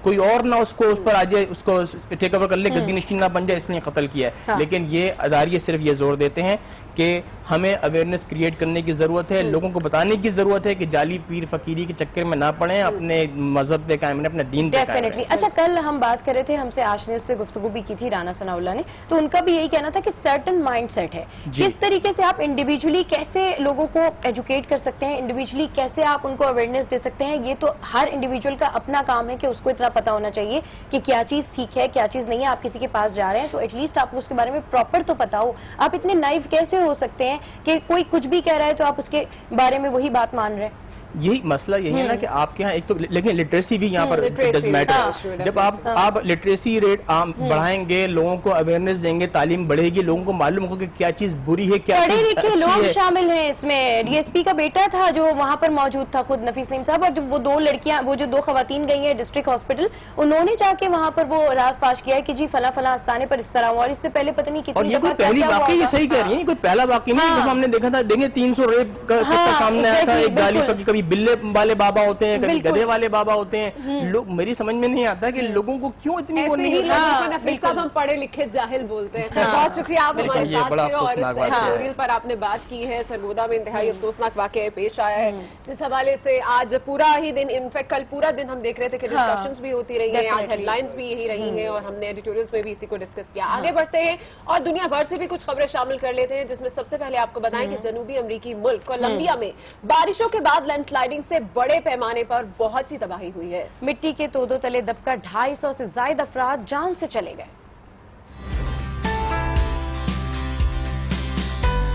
कोई और ना उसको उस पर आ जाए, उसको टेक ओवर कर ले, गद्दी नशीन ना बन जाए, इसलिए कत्ल किया है। लेकिन ये अदारिये सिर्फ ये जोर देते हैं कि हमें अवेयरनेस क्रिएट करने की जरूरत है, लोगों को बताने की जरूरत है कि जाली पीर फकीरी के चक्कर में ना पड़े, अपने मजहब पे कायम रहें, अपने दीन पे कायम रहें। अच्छा, कल हम बात कर रहे थे, हमसे आज ने उससे गुफ्तगू भी की थी राना सनाउल्लाह ने, तो उनका भी यही कहना था कि सर्टन माइंडसेट है। किस तरीके से आप इंडिविजुअली कैसे लोगों को एजुकेट कर सकते हैं, इंडिविजुअली कैसे आप उनको अवेयरनेस दे सकते हैं, ये तो हर इंडिविजुअल का अपना काम है कि उसको इतना सा पता होना चाहिए कि क्या चीज ठीक है क्या चीज नहीं है। आप किसी के पास जा रहे हैं तो एटलीस्ट आपको उसके बारे में प्रॉपर तो पता हो। आप इतने नाइव कैसे हो सकते हैं कि कोई कुछ भी कह रहा है तो आप उसके बारे में वही बात मान रहे हैं? यही मसला यही है ना कि आपके यहाँ एक तो लेकिन लिटरेसी भी यहाँ पर डज मैटर। जब आप लिटरेसी रेट बढ़ाएंगे, लोगों को अवेयरनेस देंगे, तालीम बढ़ेगी, लोगों को मालूम होगा कि क्या चीज बुरी है क्या पढ़े चीज लिखे अच्छी लोग है। शामिल हैं इसमें। डीएसपी का बेटा था जो वहाँ पर मौजूद था, खुद नफीस नईम साहब, और जो वो 2 लड़कियां, वो जो 2 खवातीन गई हैं डिस्ट्रिक्ट हॉस्पिटल, उन्होंने जाके वहाँ पर वो राज फाश किया है कि जी फला फला आस्थाने पर इस तरह हुआ, और इससे पहले पता नहीं और कितनी ये कोई पहली वाकई, ये सही कह रही है, कोई पहला वाकई नहीं। जब हमने देखा था, देखें 300 रेप का किस्सा सामने आया था, एक गाली फकी, कभी बिल्ले वाले बाबा होते हैं, कभी गधे वाले बाबा होते हैं। लोग, मेरी समझ में नहीं आता कि लोगों को क्यों इतनी वो नहीं है। नफीस साहब, हम पढ़े लिखे जाहिल बोलते हैं। बहुत शुक्रिया आप हमारे साथ थे और इस एडिटोरियल पर आपने बात की है। सरगोदा में इंतहाई अफसोसनाक वाकया पेश आया है, जिस हवाले से आज पूरा ही दिन, इनफैक्ट कल पूरा दिन हम देख रहे थे कि डिस्कशंस भी होती रही हैं, आज हेडलाइंस भी यही रही हैं और हमने एडिटोरियल्स में भी इसी को डिस्कस किया। आगे बढ़ते हैं और दुनिया भर से भी कुछ खबरें शामिल कर लेते हैं, जिसमें सबसे पहले आपको बताएं कि जनूबी अमेरिकी मुल्क कोलंबिया में बारिशों के बाद लैंडस्लाइडिंग से बड़े पैमाने पर बहुत सी तबाही हुई है। मिट्टी के तोदों तले दबकर 250 से ज्यादा अफराद जान से चले गए।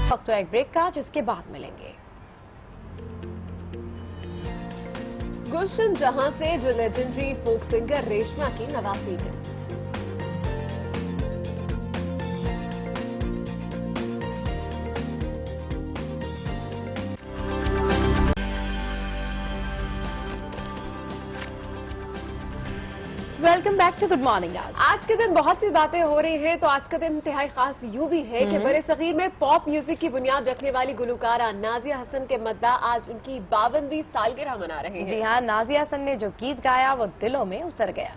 वक्त एक ब्रेक का, जिसके बाद मिलेंगे। गुलशन जहां से जो लेजेंडरी फोक सिंगर रेशमा की नवासी है। Welcome back to good morning. आज के दिन बहुत सी बातें हो रही हैं, तो आज का दिन इंतहाई खास यूं भी है कि बड़े सगीर में पॉप म्यूजिक की बुनियाद रखने वाली गुलकारा नाजिया हसन के मद्दाह आज उनकी 52वीं सालगिरह मना रहे हैं। जी हाँ, नाजिया हसन ने जो गीत गाया वो दिलों में उतर गया।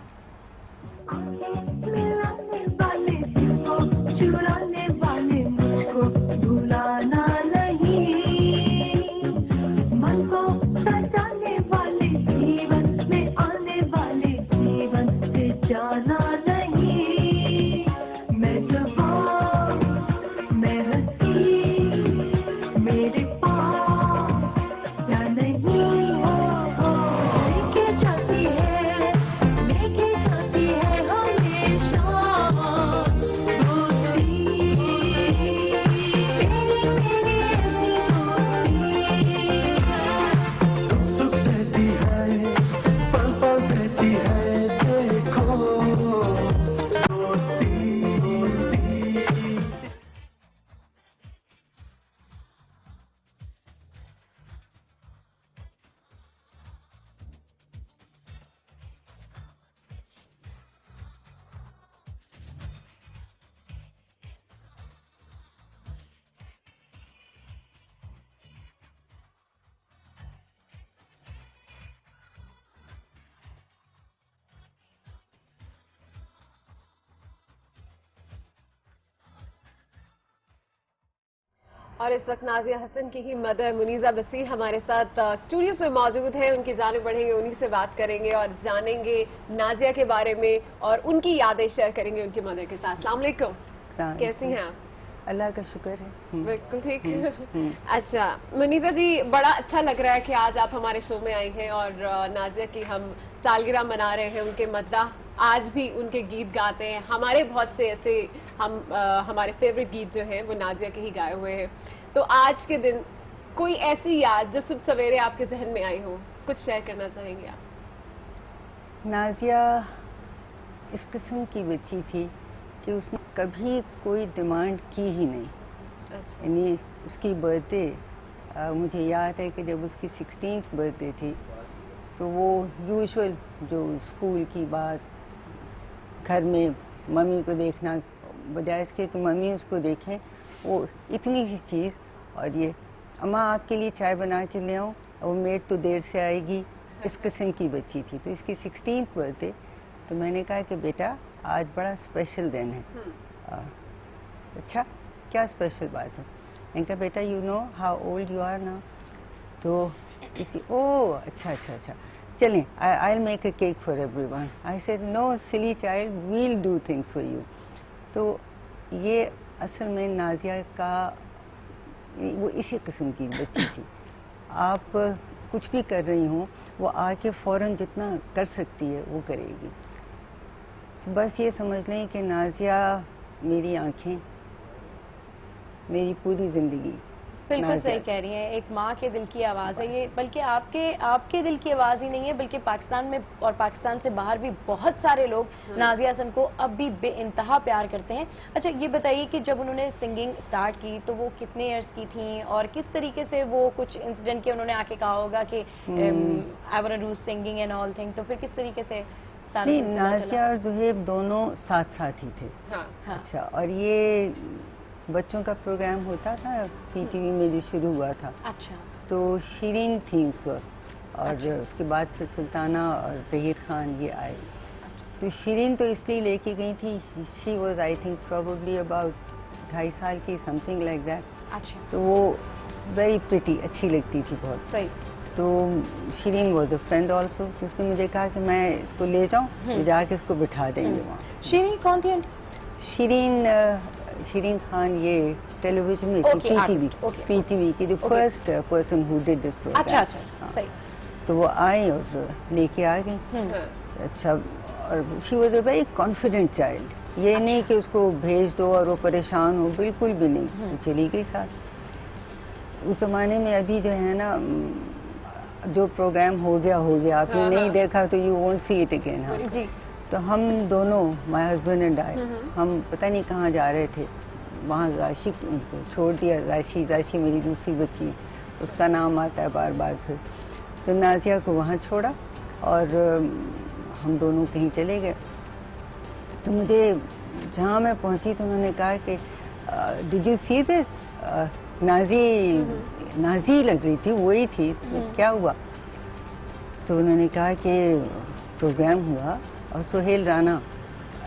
और इस वक्त नाजिया हसन की ही मदर मुनीजा बसीर हमारे साथ स्टूडियोज में मौजूद है। उनकी जाने बढ़ेंगे, उन्हीं से बात करेंगे और जानेंगे नाजिया के बारे में और उनकी यादें शेयर करेंगे उनकी मदर के साथ। अस्सलाम वालेकुम, कैसी हैं आप? अल्लाह का शुक्र है, बिल्कुल ठीक। अच्छा मुनीजा जी, बड़ा अच्छा लग रहा है कि आज आप हमारे शो में आई हैं और नाजिया की हम सालगिरह मना रहे हैं। उनके मद्दाह आज भी उनके गीत गाते हैं। हमारे बहुत से ऐसे हमारे फेवरेट गीत जो हैं वो नाजिया के ही गाए हुए हैं। तो आज के दिन कोई ऐसी याद जो सुबह सवेरे आपके जहन में आई हो, कुछ शेयर करना चाहेंगे आप? नाजिया इस किस्म की बच्ची थी कि उसने कभी कोई डिमांड की ही नहीं। अच्छा। यानी उसकी बर्थडे, मुझे याद है कि जब उसकी 16th बर्थडे थी तो वो यूजुअल जो स्कूल की बात, घर में मम्मी को देखना, बजाय इसके कि मम्मी उसको देखें, वो इतनी सी चीज़, और ये अम्मा आपके लिए चाय बना के ले आऊँ, और मेड तो देर से आएगी, इस किस्म की बच्ची थी। तो इसकी 16th बर्थडे, तो मैंने कहा कि बेटा आज बड़ा स्पेशल दिन है। अच्छा, क्या स्पेशल बात है? मैंने कहा बेटा you know how old you are now? तो ओह अच्छा अच्छा अच्छा, चलें, I will make a cake for everyone. I said no silly child, we'll do things for you. तो ये असल में नाजिया का वो इसी किस्म की बच्ची थी। आप कुछ भी कर रही हों वो आके फ़ौरन जितना कर सकती है वो करेगी। तो बस ये समझ लें कि नाज़िया मेरी आंखें, मेरी पूरी ज़िंदगी। बिल्कुल सही कह रही हैं, एक माँ के दिल की आवाज़ है ये, बल्कि आपके दिल की आवाज़ ही नहीं है, बल्कि पाकिस्तान में और पाकिस्तान से बाहर भी बहुत सारे लोग नाज़िया हसन को अब भी बेइंतहा प्यार करते हैं। अच्छा ये बताइए कि जब उन्होंने सिंगिंग स्टार्ट की तो वो कितने ईयर्स की थी और किस तरीके से वो कुछ इंसिडेंट के उन्होंने आके कहा होगा कि I want to do singing and all thing, तो फिर किस तरीके से सारा सिलसिला नाज़िया चला? और ज़ुहैब दोनों साथ साथ ही थे। हाँ। अच्छा, और ये बच्चों का प्रोग्राम होता था पीटीवी में जो शुरू हुआ था, अच्छा तो शिरीन थी उस वक्त, और उसके बाद फिर सुल्ताना और ज़हीर खान ये आए। तो शिरीन तो इसलिए लेके गई थी, she was I think probably about 2.5 साल की, समथिंग लाइक दैट। अच्छा तो वो वेरी प्रिटी, अच्छी लगती थी बहुत। सही। तो Shirin was a friend also, तो उसने मुझे कहा कि मैं इसको ले जाऊँ, तो जाके इसको बिठा देंगे वहाँ। शिरीन कौन थी? शिरीन खान ये टेलीविजन में Okay, थी, artist, okay. पीटीवी की जो first person who did this programme. अच्छा अच्छा सही। तो वो आई और लेके आ गई। अच्छा, और she was a very confident child. ये नहीं कि उसको भेज दो और वो परेशान हो, बिल्कुल भी नहीं, वो चली गई साथ। उस ज़माने में अभी जो है ना, जो प्रोग्राम हो गया, आपने नहीं देखा तो you won't see it again. हाँ जी। तो हम दोनों, माय हस्बैंड एंड आई, हम पता नहीं कहाँ जा रहे थे, वहाँ जाशी उनको छोड़ दिया। जाशी मेरी दूसरी बच्ची, उसका नाम आता है बार बार फिर। तो नाज़िया को वहाँ छोड़ा और हम दोनों कहीं चले गए। तो मुझे जहाँ मैं पहुँची तो उन्होंने कहा कि did you see this, Nazi लग रही थी, वही थी। तो क्या हुआ? तो उन्होंने कहा कि प्रोग्राम हुआ और Suhail Rana,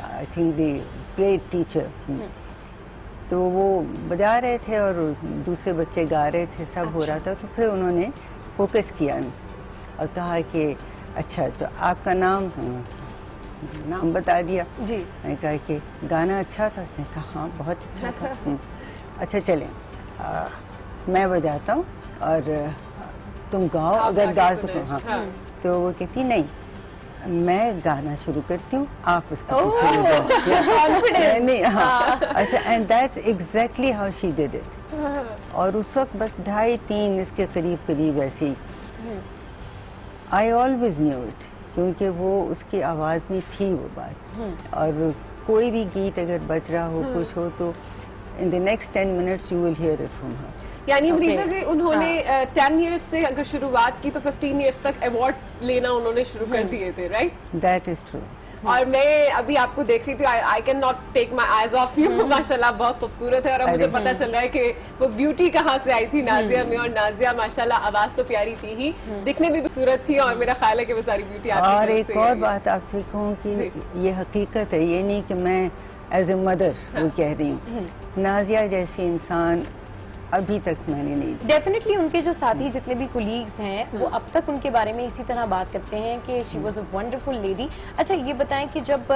I think the great teacher, तो वो बजा रहे थे और दूसरे बच्चे गा रहे थे, सब हो रहा था। तो फिर उन्होंने फोकस किया और कहा कि अच्छा तो आपका नाम बता दिया जी। मैंने कहा कि गाना अच्छा था। उसने कहा हाँ बहुत अच्छा था। अच्छा चलें, मैं बजाता हूँ और तुम गाओ अगर गा सको। हाँ। तो वो कहती नहीं, मैं गाना शुरू करती हूँ, आप उसका नहीं। हाँ अच्छा, and that's exactly how she did it. और उस वक्त बस 2.5-3 इसके करीब ऐसे ही। आई ऑलवेज न्यू इट, क्योंकि वो उसकी आवाज़ में थी वो बात। और कोई भी गीत अगर बज रहा हो, कुछ हो, तो in the next 10 minutes you will hear it from her. यानी मनीषा जी, उन्होंने 10 इयर्स से अगर शुरुआत की तो 15 इयर्स तक अवार्ड्स लेना उन्होंने शुरू कर दिए थे, राइट? That is true. और मैं अभी आपको देख रही थी, I can not take my eyes off you. माशाल्लाह बहुत खूबसूरत है। और अब मुझे पता चल रहा है कि वो ब्यूटी कहाँ से आई थी नाज़िया में। और नाज़िया माशाल्लाह आवाज तो प्यारी थी ही, दिखने में भी खूबसूरत थी, और मेरा ख्याल है कि वो सारी ब्यूटी आपकी और तरफ से एक और आई है। बात आपसे कहूँ कि ये हकीकत है, ये नहीं कि मैं एज ए मदर वो कह रही हूँ। नाज़िया जैसी इंसान अभी तक मैंने नहीं। डेफिनेटली उनके जो साथी जितने भी कोलीग्स हैं वो अब तक उनके बारे में इसी तरह बात करते हैं कि she was a wonderful lady. अच्छा ये बताएं कि जब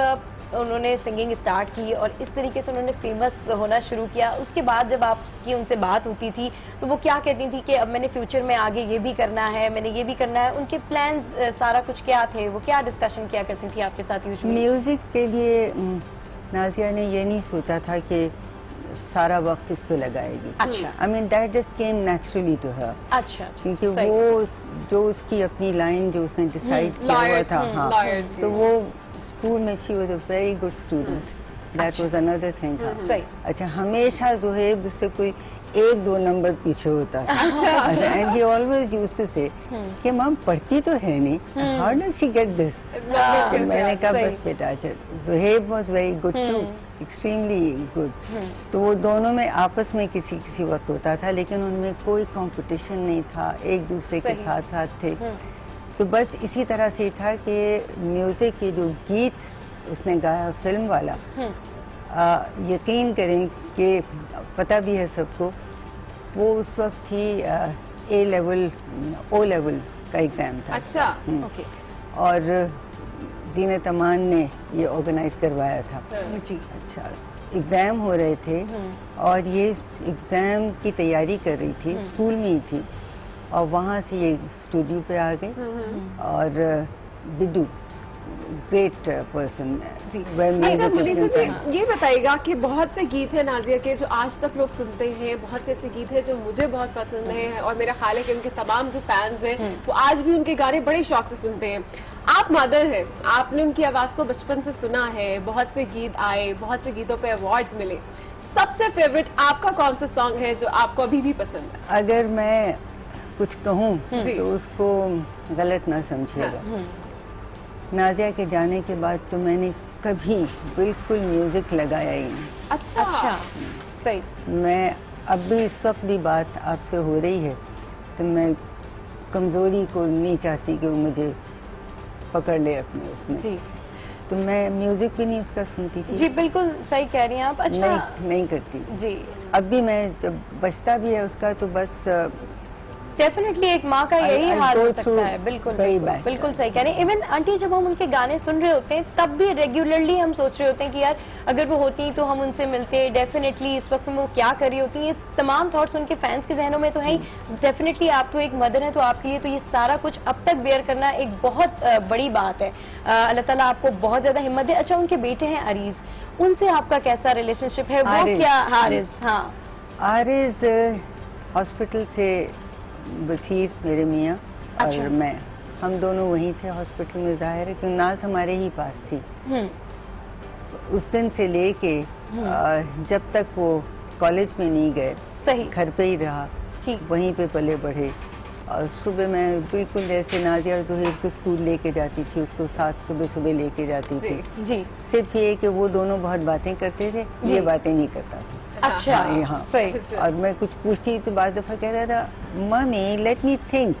उन्होंने सिंगिंग स्टार्ट की और इस तरीके से उन्होंने फेमस होना शुरू किया, उसके बाद जब आपकी उनसे बात होती थी तो वो क्या कहती थी कि अब मैंने फ्यूचर में आगे ये भी करना है, मैंने ये भी करना है? उनके प्लान्स सारा कुछ क्या थे? वो क्या डिस्कशन किया करती थी आपके साथ यूजुअली? म्यूजिक के लिए नाज़िया ने ये नहीं सोचा था कि सारा वक्त इस पे लगाएगी। अच्छा। I mean that just came naturally to her. अच्छा। क्योंकि वो जो उसकी अपनी लाइन जो उसने डिसाइड किया हुआ था, हाँ, तो वो स्कूल में she was a very good student, that was another thing. सही। अच्छा, हमेशा जो है उससे कोई 1-2 नंबर पीछे होता है। And he always used to say कि मम पढ़ती तो है नहीं, how does she get this? मैंने कहा बस बेटा, Zuhaib was very good too, extremely good. तो वो दोनों में आपस में किसी वक्त होता था, लेकिन उनमें कोई कंपटीशन नहीं था, एक दूसरे के साथ साथ थे। तो बस इसी तरह से था कि म्यूजिक के जो गीत उसने गाया फिल्म वाला, यकीन करें कि पता भी है सबको, वो उस वक्त ही O लेवल का एग्ज़ाम था। अच्छा, ओके। और ज़ीनत अमान ने ये ऑर्गेनाइज करवाया था जी। अच्छा, एग्ज़ाम हो रहे थे और ये एग्ज़ाम की तैयारी कर रही थी, स्कूल में ही थी। और वहाँ से ये स्टूडियो पे आ गए। और बिड्डू ग्रेट पर्सन जी। अच्छा मनीषा जी, ये बताइएगा कि बहुत से गीत हैं नाजिया के जो आज तक लोग सुनते हैं, बहुत से ऐसे गीत हैं जो मुझे बहुत पसंद हैं और मेरा ख्याल है कि उनके तमाम जो फैंस हैं वो आज भी उनके गाने बड़े शौक से सुनते हैं। आप मदर हैं, आपने उनकी आवाज को बचपन से सुना है, बहुत से गीत आए, बहुत से गीतों पे अवार्ड्स मिले, सबसे फेवरेट आपका कौन सा सॉन्ग है जो आपको अभी भी पसंद है? अगर मैं कुछ कहूँ तो उसको गलत ना समझिएगा। नाजिया के जाने के बाद तो मैंने कभी बिल्कुल म्यूजिक लगाया ही नहीं। अच्छा सही। मैं अब भी इस वक्त भी बात आपसे हो रही है तो मैं कमजोरी को नहीं चाहती कि वो मुझे पकड़ ले अपने उसमें जी। तो मैं म्यूजिक भी नहीं उसका सुनती थी। जी बिल्कुल सही कह रही हैं आप। अच्छा नहीं करती जी। अब भी मैं जब बचता भी है उसका तो बस डेफिनेटली एक माँ का यही I हाल go हो सकता through है। बिल्कुल very बिल्कुल, bad बिल्कुल सही कह रहे हैं। इवन आंटी जब हम उनके गाने सुन रहे होते हैं तब भी रेगुलरली हम सोच रहे होते हैं कि यार अगर वो होती तो हम उनसे मिलते। डेफिनेटली इस वक्त में वो क्या कर रही होती हैं, ये तमाम थॉट्स उनके फैंस के जहनों में तो है ही। डेफिनेटली आप तो एक मदर हैं तो आपके लिए तो ये सारा कुछ अब तक बेयर करना एक बहुत बड़ी बात है। अल्लाह ताला आपको बहुत ज्यादा हिम्मत दे। अच्छा उनके बेटे हैं अरीज, उनसे आपका कैसा रिलेशनशिप है? वो क्या हारिस? हाँ आरिज हॉस्पिटल से बसीर मेरे मियाँ और मैं, हम दोनों वहीं थे हॉस्पिटल में। जाहिर है कि नाज हमारे ही पास थी उस दिन से लेके जब तक वो कॉलेज में नहीं गए, सही घर पे ही रहा, वहीं पे पले बढ़े। और सुबह मैं बिल्कुल जैसे नाजिया जोहेब को स्कूल लेके जाती थी, उसको साथ सुबह सुबह लेके जाती थी जी। सिर्फ ये कि वो दोनों बहुत बातें करते थे, ये बातें नहीं करता था। अच्छा हाँ सही। और मैं कुछ पूछती तो बाद दफा कह रहा था मम्मी लेट मी थिंक।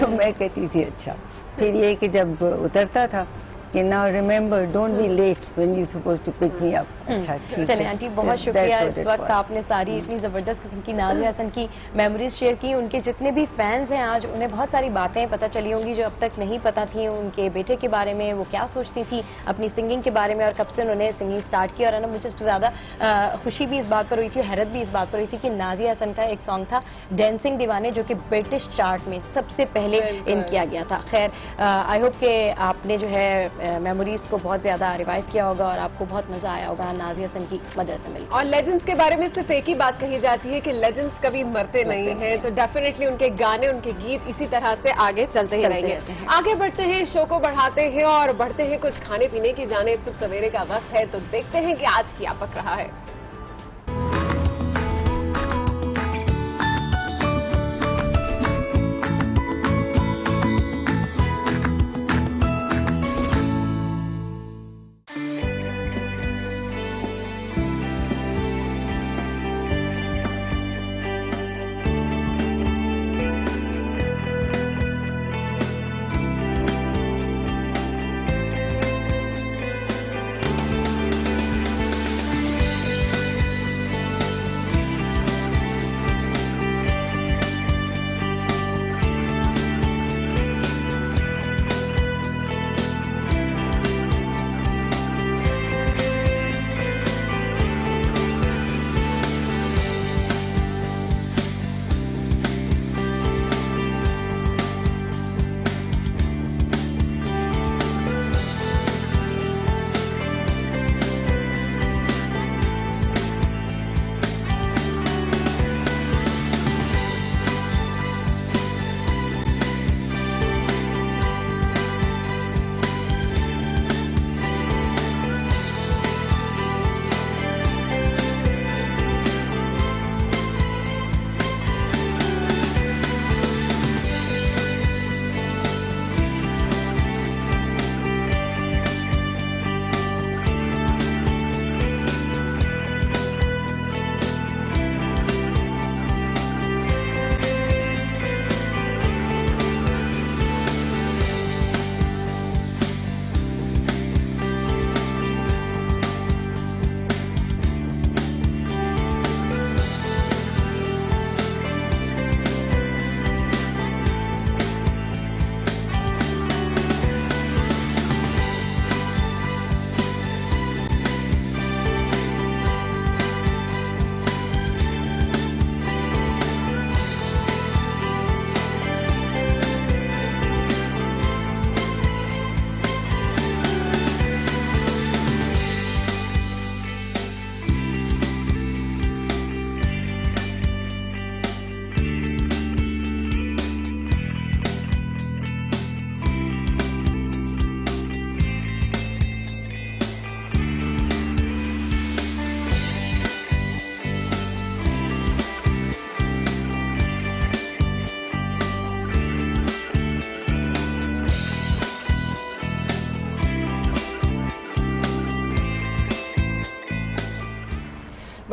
तो मैं कहती थी अच्छा। फिर ये कि जब उतरता था कि now remember don't be late when you supposed to pick me up. अच्छा ठीक चले है आंटी बहुत शुक्रिया। इस वक्त आपने सारी इतनी ज़बरदस्त किस्म की नाज़िया हसन की मेमोरीज शेयर की। उनके जितने भी फैंस हैं आज उन्हें बहुत सारी बातें पता चली होंगी जो अब तक नहीं पता थी उनके बेटे के बारे में, वो क्या सोचती थी अपनी सिंगिंग के बारे में और कब से उन्होंने सिंगिंग स्टार्ट की। और है ना मुझे सबसे ज़्यादा खुशी भी इस बात पर हुई थी, हैरत भी इस बात पर हुई थी कि नाज़िया हसन का एक सॉन्ग था डांसिंग दीवाने जो कि ब्रिटिश चार्ट में सबसे पहले इन किया गया था। खैर आई होप कि आपने जो है मेमोरीज को बहुत ज़्यादा रिवाइव किया होगा और आपको बहुत मज़ा आया होगा नाज़िया हसन की मदर से मिलकर। और लेजेंड्स के बारे में सिर्फ एक ही बात कही जाती है कि लेजेंड्स कभी मरते नहीं हैं, तो डेफिनेटली उनके गाने उनके गीत इसी तरह से आगे चलते ही रहेंगे। आगे बढ़ते हैं, शो को बढ़ाते हैं और बढ़ते हैं कुछ खाने पीने की जानिब। सुबह सवेरे का वक्त है तो देखते हैं कि आज क्या पक रहा है।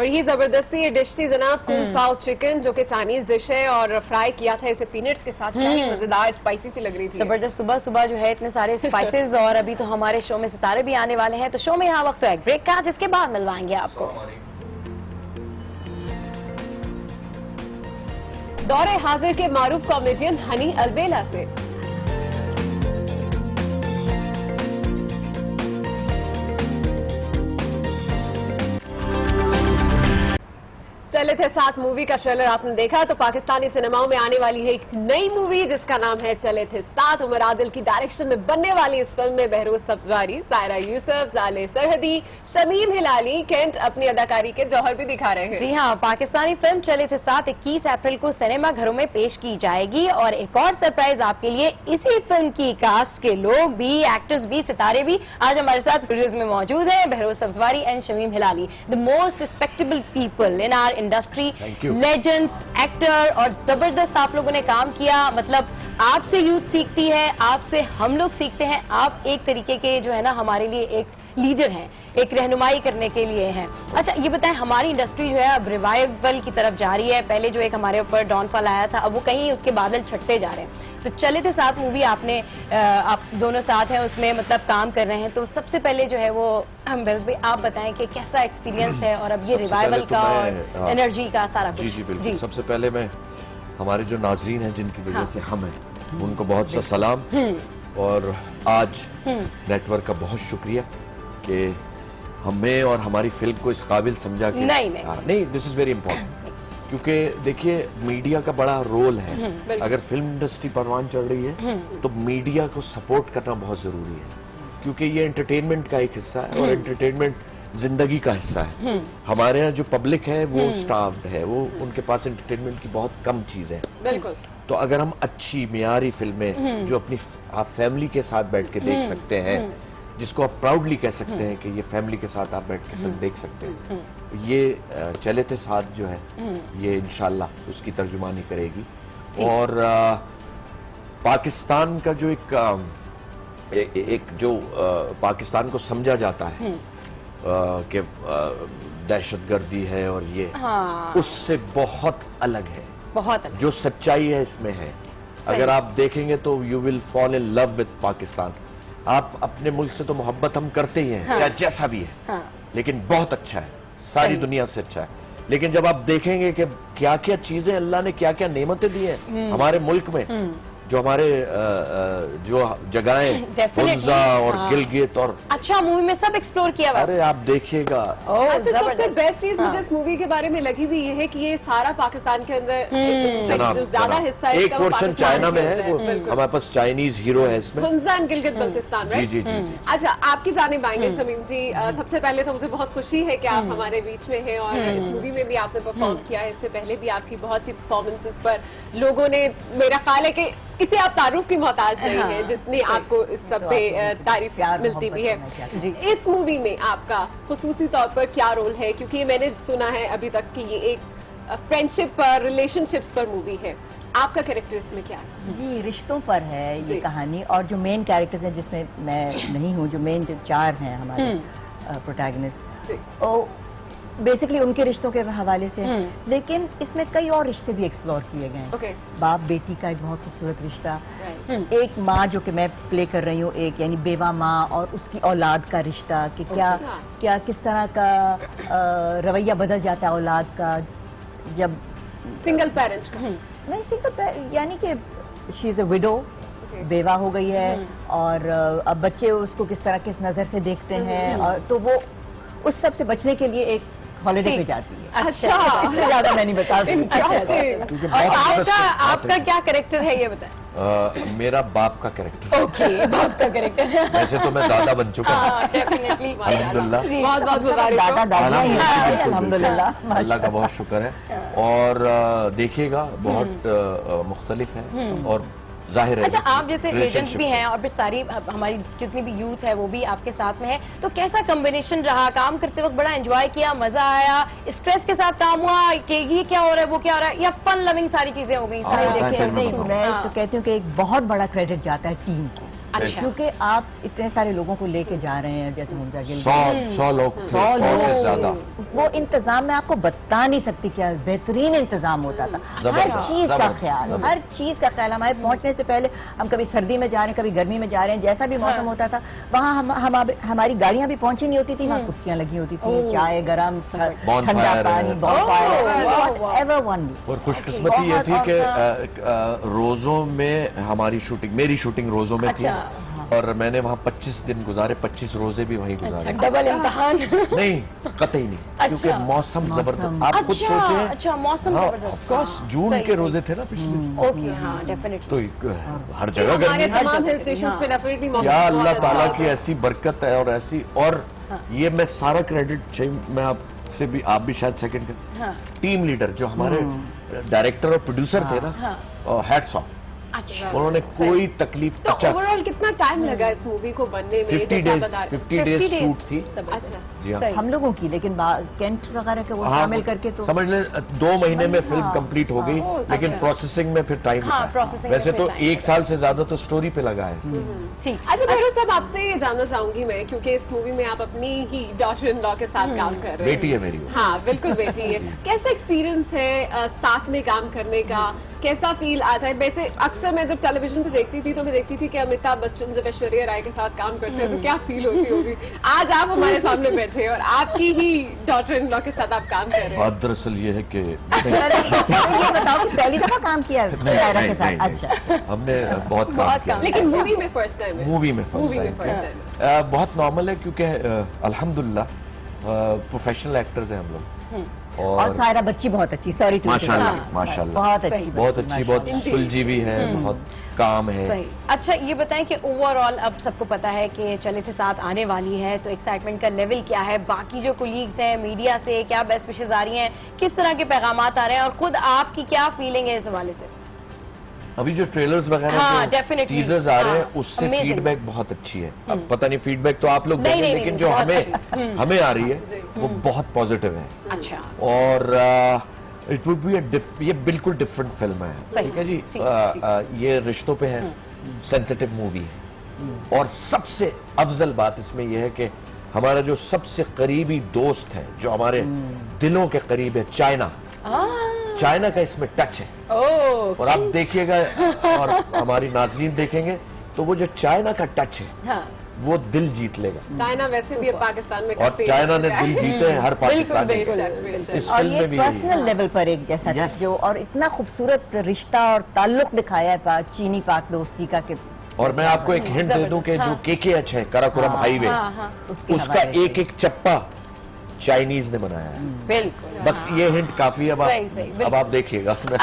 बड़ी ही जबरदस्ती ये डिश थी जनाब, कूल पाव चिकन, जो कि चाइनीज डिश है और फ्राई किया था इसे पीनट्स के साथ। क्या ही मजेदार स्पाइसी सी लग रही थी। जबरदस्त। सुबह सुबह जो है इतने सारे स्पाइसेस और अभी तो हमारे शो में सितारे भी आने वाले हैं, तो शो में यहाँ वक्त तो एक ब्रेक का, जिसके बाद मिलवाएंगे आपको दौरे हाजिर के मारूफ कॉमेडियन हनी अलबेला से। चले थे साथ मूवी का ट्रेलर आपने देखा, तो पाकिस्तानी सिनेमाओं में आने वाली है एक नई मूवी जिसका नाम है चले थे साथ। उमर आदिल की डायरेक्शन में बनने वाली इस फिल्म में बहरोज सब्जवारी, सायरा यूसुफ, जाले सरहदी, शमीम हिलाली, केंट अपनी अदाकारी के जौहर भी दिखा रहे हैं। जी हाँ, पाकिस्तानी फिल्म चले थे साथ 21 अप्रैल को सिनेमा घरों में पेश की जाएगी। और एक और सरप्राइज आपके लिए, इसी फिल्म की कास्ट के लोग भी, एक्टर्स भी, सितारे भी आज हमारे साथ स्टूडियोज में मौजूद है। Behroz Sabzwari and Shamim Hilali, the most respectable people in our industry, legends, actor, और जबरदस्त आप लोगों ने काम किया। मतलब आपसे यूथ सीखती है, आपसे हम लोग सीखते हैं। आप एक तरीके के जो है ना हमारे लिए एक लीडर हैं, एक रहनुमाई करने के लिए हैं। अच्छा ये बताएं, हमारी इंडस्ट्री जो है अब रिवाइवल की तरफ जा रही है। पहले जो एक हमारे ऊपर डाउनफॉल आया था, अब वो कहीं उसके बादल छटते जा रहे हैं। तो चले थे साथ मूवी आपने, आप दोनों साथ हैं उसमें, मतलब काम कर रहे हैं। तो सबसे पहले जो है वो बहरोज भाई आप बताएं कि कैसा एक्सपीरियंस है और अब ये रिवाइवल का और एनर्जी का सारा कुछ। जी बिल्कुल। सबसे पहले मैं हमारे जो नाजरीन हैं जिनकी वजह से हम हैं, उनको बहुत सा सलाम, और आज नेटवर्क का बहुत शुक्रिया कि हमें और हमारी फिल्म को इस काबिल समझा कि नहीं, दिस इज वेरी इंपॉर्टेंट, क्योंकि देखिए मीडिया का बड़ा रोल है। अगर फिल्म इंडस्ट्री परवान चढ़ रही है तो मीडिया को सपोर्ट करना बहुत जरूरी है, क्योंकि ये एंटरटेनमेंट का एक हिस्सा है और एंटरटेनमेंट जिंदगी का हिस्सा है। हमारे यहाँ जो पब्लिक है वो स्टाफ्ड है, वो उनके पास एंटरटेनमेंट की बहुत कम चीजें हैं। बिल्कुल। तो अगर हम अच्छी मियारी फिल्में जो अपनी आप फैमिली के साथ बैठ के देख सकते हैं, जिसको आप प्राउडली कह सकते हैं कि ये फैमिली के साथ आप बैठ के फिल्म देख सकते हैं, ये चले थे साथ जो है ये इंशाल्लाह उसकी तर्जुमानी करेगी। और पाकिस्तान का जो एक जो पाकिस्तान को समझा जाता है कि दहशतगर्दी है और ये उससे बहुत अलग है, बहुत अलग। जो सच्चाई है इसमें है। अगर आप देखेंगे तो you will fall in love with Pakistan. आप अपने मुल्क से तो मोहब्बत हम करते ही हैं, चाहे जैसा भी है, लेकिन बहुत अच्छा है, सारी दुनिया से अच्छा है। लेकिन जब आप देखेंगे कि क्या क्या चीजें अल्लाह ने क्या क्या नेमतें दी हैं हमारे मुल्क में, जो हमारे जो जगहें हुंजा और गिलगित और अच्छा मूवी में सब एक्सप्लोर किया हुआ। अरे आप देखिएगा। अच्छा सबसे बेस्ट चीज मुझे इस मूवी के बारे में लगी भी ये है कि ये सारा पाकिस्तान के अंदर जो ज्यादा हिस्सा है, एक पोर्शन चाइना में है, वो हमारे पास चाइनीज हीरो है इसमें, हुंजा एंड गिलगित बल्तिस्तान। जी जी जी। अच्छा आपकी जानिब आएंगे शमीम जी। सबसे पहले तो मुझे बहुत खुशी है कि आप हमारे बीच में हैं और इस मूवी में भी आपने परफॉर्म किया है। इससे पहले भी आपकी बहुत सी परफॉर्मेंसेस पर लोगों ने, मेरा ख्याल है कि किसी आप तारुफ की मोहताज नहीं है जितनी आपको इस सब पे तारीफ मिलती भी है। इस मूवी में आपका खुसूसी तौर पर क्या रोल है, क्योंकि मैंने सुना है अभी तक कि ये एक फ्रेंडशिप पर, रिलेशनशिप्स पर मूवी है, आपका कैरेक्टर इसमें क्या है? जी रिश्तों पर है ये कहानी, और जो मेन कैरेक्टर्स हैं जिसमें मैं नहीं हूँ, जो मेन जो चार हैं हमारे प्रोटैगनिस्ट, बेसिकली उनके रिश्तों के हवाले से, लेकिन इसमें कई और रिश्ते भी एक्सप्लोर किए गए हैं। बाप बेटी का एक बहुत खूबसूरत रिश्ता, एक माँ जो कि मैं प्ले कर रही हूँ, एक यानी बेवा माँ और उसकी औलाद का रिश्ता, कि क्या किस तरह का रवैया बदल जाता है औलाद का जब सिंगल पेरेंट का। नहीं, सिंगल यानी कि शी इज अ विडो, बेवा हो गई है, और अब बच्चे उसको किस तरह किस नजर से देखते हैं, और तो वो उस सब से बचने के लिए एक हॉलिडे पे जाती है। अच्छा, इससे ज्यादा मैं नहीं बता सकती। आपका क्या कैरेक्टर है ये बताएं। मेरा बाप का कैरेक्टर। ओके, बाप का कैरेक्टर। वैसे तो मैं दादा बन चुका हूँ अल्हम्दुलिल्लाह। बहुत दादा दादा अल्हम्दुलिल्लाह, अल्लाह का बहुत शुक्र है। और देखिएगा बहुत मुख्तलिफ है और जाहिर है। अच्छा आप जैसे लेजेंड्स भी हैं और फिर सारी हमारी जितनी भी यूथ है वो भी आपके साथ में है, तो कैसा कॉम्बिनेशन रहा? काम करते वक्त बड़ा एंजॉय किया, मजा आया, स्ट्रेस के साथ काम हुआ कि ये क्या हो रहा है वो क्या हो रहा है, या फन लविंग सारी चीजें हो गई? देखिए मैं तो कहती हूँ कि एक बहुत बड़ा क्रेडिट जाता है टीम को। अच्छा। क्योंकि आप इतने सारे लोगों को लेके जा रहे हैं, जैसे मुंजा गिल 100 लोग, 100 से ज्यादा। वो इंतजाम में आपको बता नहीं सकती क्या बेहतरीन इंतजाम होता था। हर चीज का ख्याल, हर चीज का ख्याल। हमारे पहुंचने से पहले हम कभी सर्दी में जा रहे हैं, कभी गर्मी में जा रहे हैं, जैसा भी मौसम होता था वहाँ हमारी गाड़ियां भी पहुंची नहीं होती थी, वहाँ कुर्सियां लगी होती थी, चाय गरम, ठंडा पानी, और खुशकिस्मती ये थी कि रोजों में हमारी शूटिंग, मेरी शूटिंग रोजों में थी और मैंने वहाँ 25 दिन गुजारे, 25 रोजे भी वहीं गुजारे। डबल इम्तिहान नहीं, कतई नहीं, क्योंकि मौसम जबरदस्त। आप खुद सोचें। अच्छा, मौसम जबरदस्त। ऑफ कोर्स जून के रोजे थे ना पिछले। ओके, हाँ, डेफिनेटली। तो हर जगह गर्मी। तमाम हिल स्टेशंस पे डेफिनेटली मौसम या अल्लाह ताला की ऐसी बरकत है और ऐसी, और ये मैं सारा क्रेडिट चाहिए, मैं आपसे भी, आप भी शायद सेकंड का टीम लीडर जो हमारे डायरेक्टर और प्रोड्यूसर थे ना, हैट्स ऑफ। अच्छा, उन्होंने कोई तकलीफ। तो ओवरऑल कितना टाइम लगा इस मूवी को बनने में? 50 डेज शूट थी। अच्छा, जी हाँ, हम लोगों की, लेकिन कैंट वगैरह के वो शामिल करके तो समझ ले 2 महीने में फिल्म कंप्लीट हो गई, लेकिन प्रोसेसिंग में फिर टाइम लगा। वैसे तो 1 साल से ज्यादा तो स्टोरी पे लगा है। ठीक। अच्छा बेरोज साहब, आपसे ये जानना चाहूंगी मैं, क्योंकि इस मूवी में आप अपनी ही डॉटर इन लॉ के साथ काम कर रहे हैं। बेटी है मेरी। हाँ, बिल्कुल बेटी है। कैसा एक्सपीरियंस है साथ में काम करने का? कैसा फील आता है? वैसे अक्सर मैं जब टेलीविजन पे देखती थी तो मैं देखती थी कि अमिताभ बच्चन जब ऐश्वर्या राय के साथ काम करते हैं तो क्या फील होती होगी। आज आप हमारे सामने बैठे और आपकी ही डॉटर इन लॉ के साथ आप काम कर रहे हैं। बात दरअसल ये है कि ये बताओ कि पहली दफा काम किया है सायरा के साथ? अच्छा, हमने बहुत काम किया, लेकिन मूवी में फर्स्ट टाइम है। मूवी में फर्स्ट टाइम। बहुत नॉर्मल है क्योंकि अल्हम्दुलिल्लाह प्रोफेशनल एक्टर्स हैं हम लोग। और सायरा बच्ची बहुत अच्छी, सॉरी टू माशाल्लाह, माशाल्लाह, बहुत अच्छी, बहुत सुलझी भी है, बहुत काम है। सही। अच्छा, ये बताएं कि ओवरऑल अब सबको पता है कि चले थे साथ आने वाली है, तो एक्साइटमेंट का लेवल क्या है? बाकी जो कोलीग्स हैं, मीडिया से क्या बेस्ट विशेस आ रही हैं, किस तरह के पैगामात आ रहे हैं, और खुद आपकी क्या फीलिंग है इस हवाले से? अभी जो ट्रेलर्स वगैरह हाँ, टीजर्स आ रहे हैं उससे फीडबैक बहुत अच्छी है। अब पता नहीं फीडबैक तो आप लोग देंगे, लेकिन जो हमें आ रही है वो बहुत पॉजिटिव है। अच्छा, और इट वुड बी ये बिल्कुल डिफरेंट फिल्म है, ठीक है जी। ये रिश्तों पे है, सेंसिटिव मूवी है, और सबसे अफजल बात इसमें यह है कि हमारा जो सबसे करीबी दोस्त है, जो हमारे दिलों के करीब है, चाइना का इसमें टच है। और आप देखिएगा और हमारी नाजरीन देखेंगे तो वो जो चाइना का टच है वो दिल जीत लेगा। चाइना वैसे भी पाकिस्तान में, और चाइना ने दिल जीते हैं हर पाकिस्तानी। इस और फिल्म ये में भी पर्सनल लेवल पर एक जैसा जो, और इतना खूबसूरत रिश्ता और ताल्लुक दिखाया है चीनी पाक दोस्ती का कि। और मैं आपको एक हिंट दे दूं कि जो KKH है, काराकोरम हाईवे, उसका एक एक चप्पा चाइनीज ने बनाया है। बिल्कुल, बस ये हिंट काफी है। अब आप देखिएगा। अच्छा